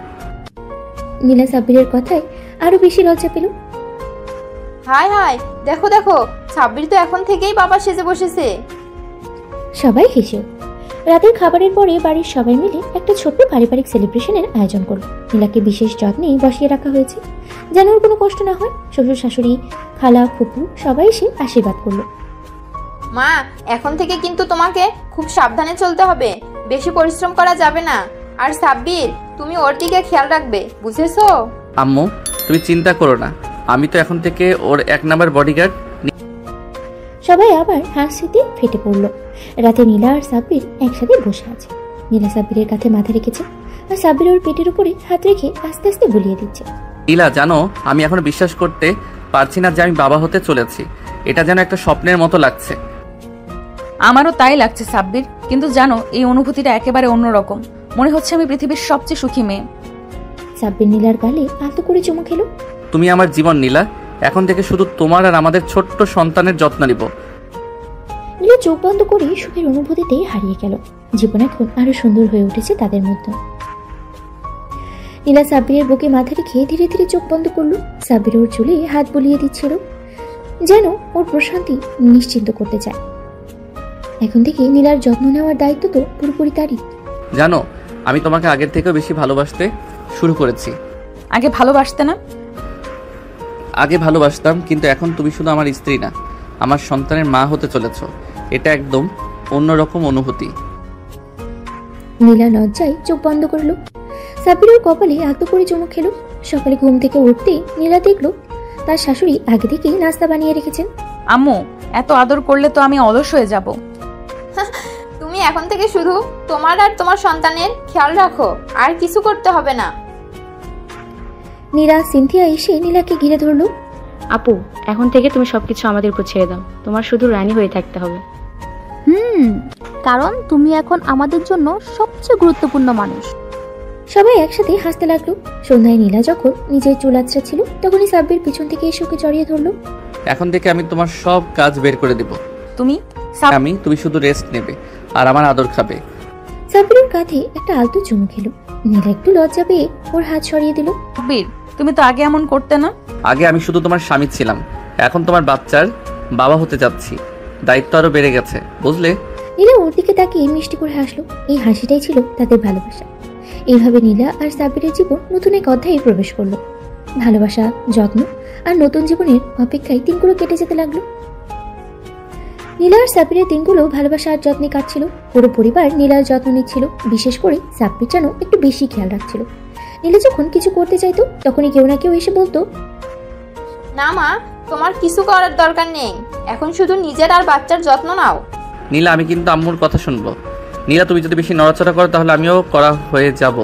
নীলা সাব্বিরের কথায় আরো বেশি লজ্জা পেল। হায় হায়, দেখো দেখো, সাব্বির তো এখন থেকেই বাবা সেজে বসেছে। সবাই হেসে উঠল। রাতের খাবারের পরে বাড়ির সবাই মিলে একটা ছোট্ট পারিবারিক সেলিব্রেশনের আয়োজন করলো। নীলাকে বিশেষ যত্নে বসিয়ে রাখা হয়েছে, যেন ওর কোনো কষ্ট না হয়। শ্বশুর শাশুড়ি, খালা, ফুপু সবাই এসে আশীর্বাদ করলো। মা, এখন থেকে কিন্তু তোমাকে খুব সাবধানে চলতে হবে, বেশি পরিশ্রম করা যাবে না। আর সাব্বির, তুমি ওর দিকে খেয়াল রাখবে, বুঝেছো? আম্মু, তুমি চিন্তা করো না, আমি তো এখন থেকে ওর 1 নাম্বার বডিগার্ড। সবাই আবার হাসিতে ফেটে পড়লো। রাতে নীলা আর সাব্বির একসাথে বসে আছে। নীলা সাব্বিরের কাঁধে মাথা রেখেছে, আর সাব্বির ওর পেটের উপরে হাত রেখে আস্তে আস্তে বুলিয়ে দিচ্ছে। নীলা, জানো, আমি এখনো বিশ্বাস করতে পারছি না যে আমি বাবা হতে চলেছি। এটা যেন একটা স্বপ্নের মতো লাগছে। আমারও তাই লাগছে সাব্বির, কিন্তু জানো, এই অনুভূতিটা একেবারে অন্যরকম। মনে হচ্ছে আমি পৃথিবীর সবচেয়ে সুখী মেয়ে। সাব্বির নীলার গালে আলতো করে চুমু খেলো। তুমি আমার জীবন নীলা, এখন থেকে শুধু তোমার আর আমাদের ছোট্ট সন্তানের যত্ন নিব। নীলা চোখ বন্ধ করে সুখের অনুভূতিতে হারিয়ে গেল। জীবন এখন আরো সুন্দর হয়ে উঠেছে তাদের মধ্যে। নীলা সাব্বিরের বুকে মাথা রেখে ধীরে ধীরে চোখ বন্ধ করলো। সাব্বির ওর চুলে হাত বুলিয়ে দিচ্ছিল, যেন ওর প্রশান্তি নিশ্চিন্ত করতে চায়। এখন থেকে নীলার যত্ন নেওয়ার দায়িত্ব তো পুরোপুরি তারই। জানো, আমি তোমাকে আগের থেকেও বেশি ভালোবাসতে শুরু করেছি। আগে ভালোবাসতে না? আগে ভালোবাসতাম, কিন্তু এখন তুমি শুধু আমার স্ত্রী না, আমার সন্তানের মা হতে চলেছ। এটা একদম অন্যরকম অনুভূতি। নীলা লজ্জায় চোখ বন্ধ করলো। সাব্বির ওর কপালে আলতো করে চুমু খেলো। সকালে ঘুম থেকে উঠতেই নীলা দেখলো তার শাশুড়ি আগে থেকেই নাস্তা বানিয়ে রেখেছেন। আম্মু, এত আদর করলে তো আমি অলস হয়ে যাব। তুমি এখন থেকে শুধু তোমার আর তোমার সন্তানের খেয়াল রাখো, আর কিছু করতে হবে না। নীরা সিনথিয়া এসে নীলাকে ঘিরে ধরলো। আপু, এখন থেকে তুমি সবকিছু আমাদের উপর ছেড়ে দাও, তোমার শুধু রানী হয়ে থাকতে হবে। কারণ তুমি এখন আমাদের জন্য সবচেয়ে গুরুত্বপূর্ণ মানুষ। সবাই একসাথে হাসতে লাগলো। সন্ধ্যায় নীলা যখন নিজের চুল আঁচড়াচ্ছিল তখনই সাব্বির পিছন থেকে এসে ওকে জড়িয়ে ধরলো। এখন থেকে আমি তোমার সব কাজ বের করে দেব। তুমি তুমি শুধু রেস্ট নেবে আর আমার আদর খাবে। সাব্বিরের কাঁধে একটা আলতো চুমু খেলো। নীলা একটু লজ্জা পেয়ে ওর হাত সরিয়ে দিল। সাব্বির, তুমি তো আগে এমন করতে না। আগে আমি শুধু তোমার স্বামী ছিলাম, এখন তোমার বাচ্চার বাবা হতে যাচ্ছি, দায়িত্ব আরো বেড়ে গেছে, বুঝলে? নীলা ওর দিকে তাকিয়ে মিষ্টি করে হাসলো। এই হাসিটাই ছিল তাদের ভালোবাসা। এইভাবে নীলা আর সাব্বিরের জীবন নতুন এক অধ্যায়ে প্রবেশ করলো। ভালোবাসা, যত্ন আর নতুন জীবনের অপেক্ষায় দিনগুলো কেটে যেতে লাগলো। নীলা আর সাব্বিরের দিনগুলো ভালোবাসা আর যত্নে কাটছিল। পুরো পরিবার নীলার যত্ন নিচ্ছিল, বিশেষ করে সাব্বির যেন একটু বেশি খেয়াল রাখছিল। নীলা যখন কিছু করতে চাইতো তখনই কেউ না কেউ এসে বলতো, না মা, তোমার কিছু করার দরকার নেই, এখন শুধু নিজের আর বাচ্চার যত্ন নাও। নীলা, আমি কিন্তু আম্মুর কথা শুনবো। নীলা, তুমি যদি বেশি নড়াচড়া করো তাহলে আমিও করা হয়ে যাব।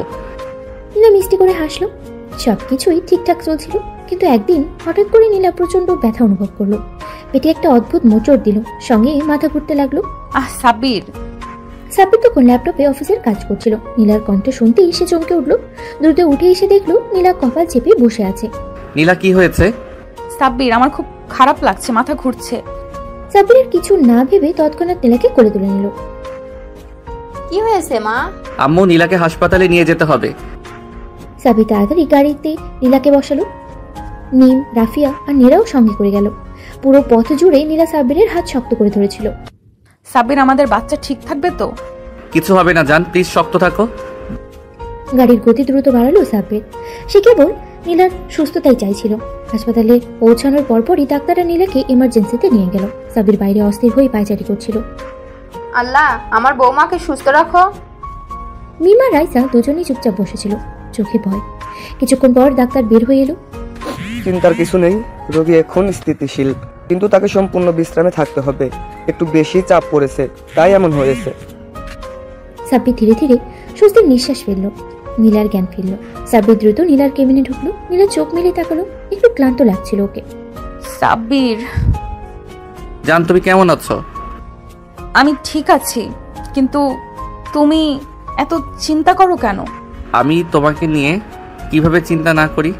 নীলা মিষ্টি করে হাসলো। সবকিছুই ঠিকঠাক চলছিল, কিন্তু একদিন হঠাৎ করে নীলা প্রচন্ড ব্যথা অনুভব করলো। পেটে একটা অদ্ভুত মোচড় দিল, সঙ্গে মাথা ঘুরতে লাগলো। সাব্বির তখন ল্যাপটপে অফিসের কাজ করছিল। নীলার কণ্ঠ শুনতেই সে চমকে উঠলো। দ্রুত উঠে এসে দেখলো নীলা কপাল চেপে বসে আছে। নীলা, কি হয়েছে? সাব্বির, আমার খুব খারাপ লাগছে, মাথা ঘুরছে। সাব্বিরের কিছু না ভেবে তৎক্ষণাৎ নীলাকে কোলে তুলে নিল। কি হয়েছে মা? আম্মু, নীলাকে হাসপাতালে নিয়ে যেতে হবে। সাব্বির তাড়াতাড়ি গাড়িতে নীলাকে বসালো। নিম, রাফিয়া আর নীরাও সঙ্গে করে গেল। পুরো পথ জুড়ে নীলা সাব্বিরের হাত শক্ত করে ধরেছিল। সাব্বির, আমাদের বাচ্চা ঠিক থাকবে তো? কিছু হবে না জান, প্লিজ শক্ত থাকো। গাড়ির গতি দ্রুত বাড়ালো সাব্বির। সে কেবল নীলার সুস্থতাই চাইছিল। হাসপাতালে পৌঁছানোর পরপরই ডাক্তাররা নীলাকে ইমার্জেন্সিতে নিয়ে গেল। সাব্বির বাইরে অস্থির হয়ে পায়চারি করছিল। আল্লাহ, আমার বৌমাকে সুস্থ রাখো। মিমা রাইসা দুজনেই চুপচাপ বসেছিল, চোখে ভয়। কিছুক্ষণ পর ডাক্তার বের হয়ে এলো। চিন্তার কিছু নেই, রোগী এখন স্থিতিশীল, কিন্তু তাকে সম্পূর্ণ বিশ্রামে থাকতে হবে। একটু বেশি চাপ পড়েছে, তাই এমন হয়েছে। সাব্বির ধীরে ধীরে স্বস্তির নিঃশ্বাস ফেললো। নীলার জ্ঞান ফিরল। সাব্বির দ্রুত নীলার কেবিনে ঢুকলো। নীলা চোখ মেলে তাকালো। একটু ক্লান্ত লাগছিল ওকে। সাব্বির, জান, তুমি কেমন আছো? আমি ঠিক আছি, কিন্তু তুমি এত চিন্তা করো কেন? আমি তোমাকে নিয়ে কিভাবে চিন্তা না করি?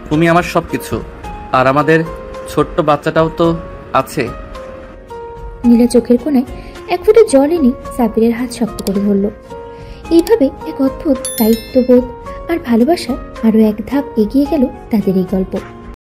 তুমি আমার সবকিছু, আর আমাদের ছোট্ট বাচ্চাটাও তো আছে। নীলা চোখের কোণায় এক ফোঁটা জল এনে সাব্বিরের হাত শক্ত করে ধরল। এইভাবে এক অদ্ভুত দায়িত্ববোধ আর ভালোবাসা আরো এক ধাপ এগিয়ে গেল তাদের এই গল্প।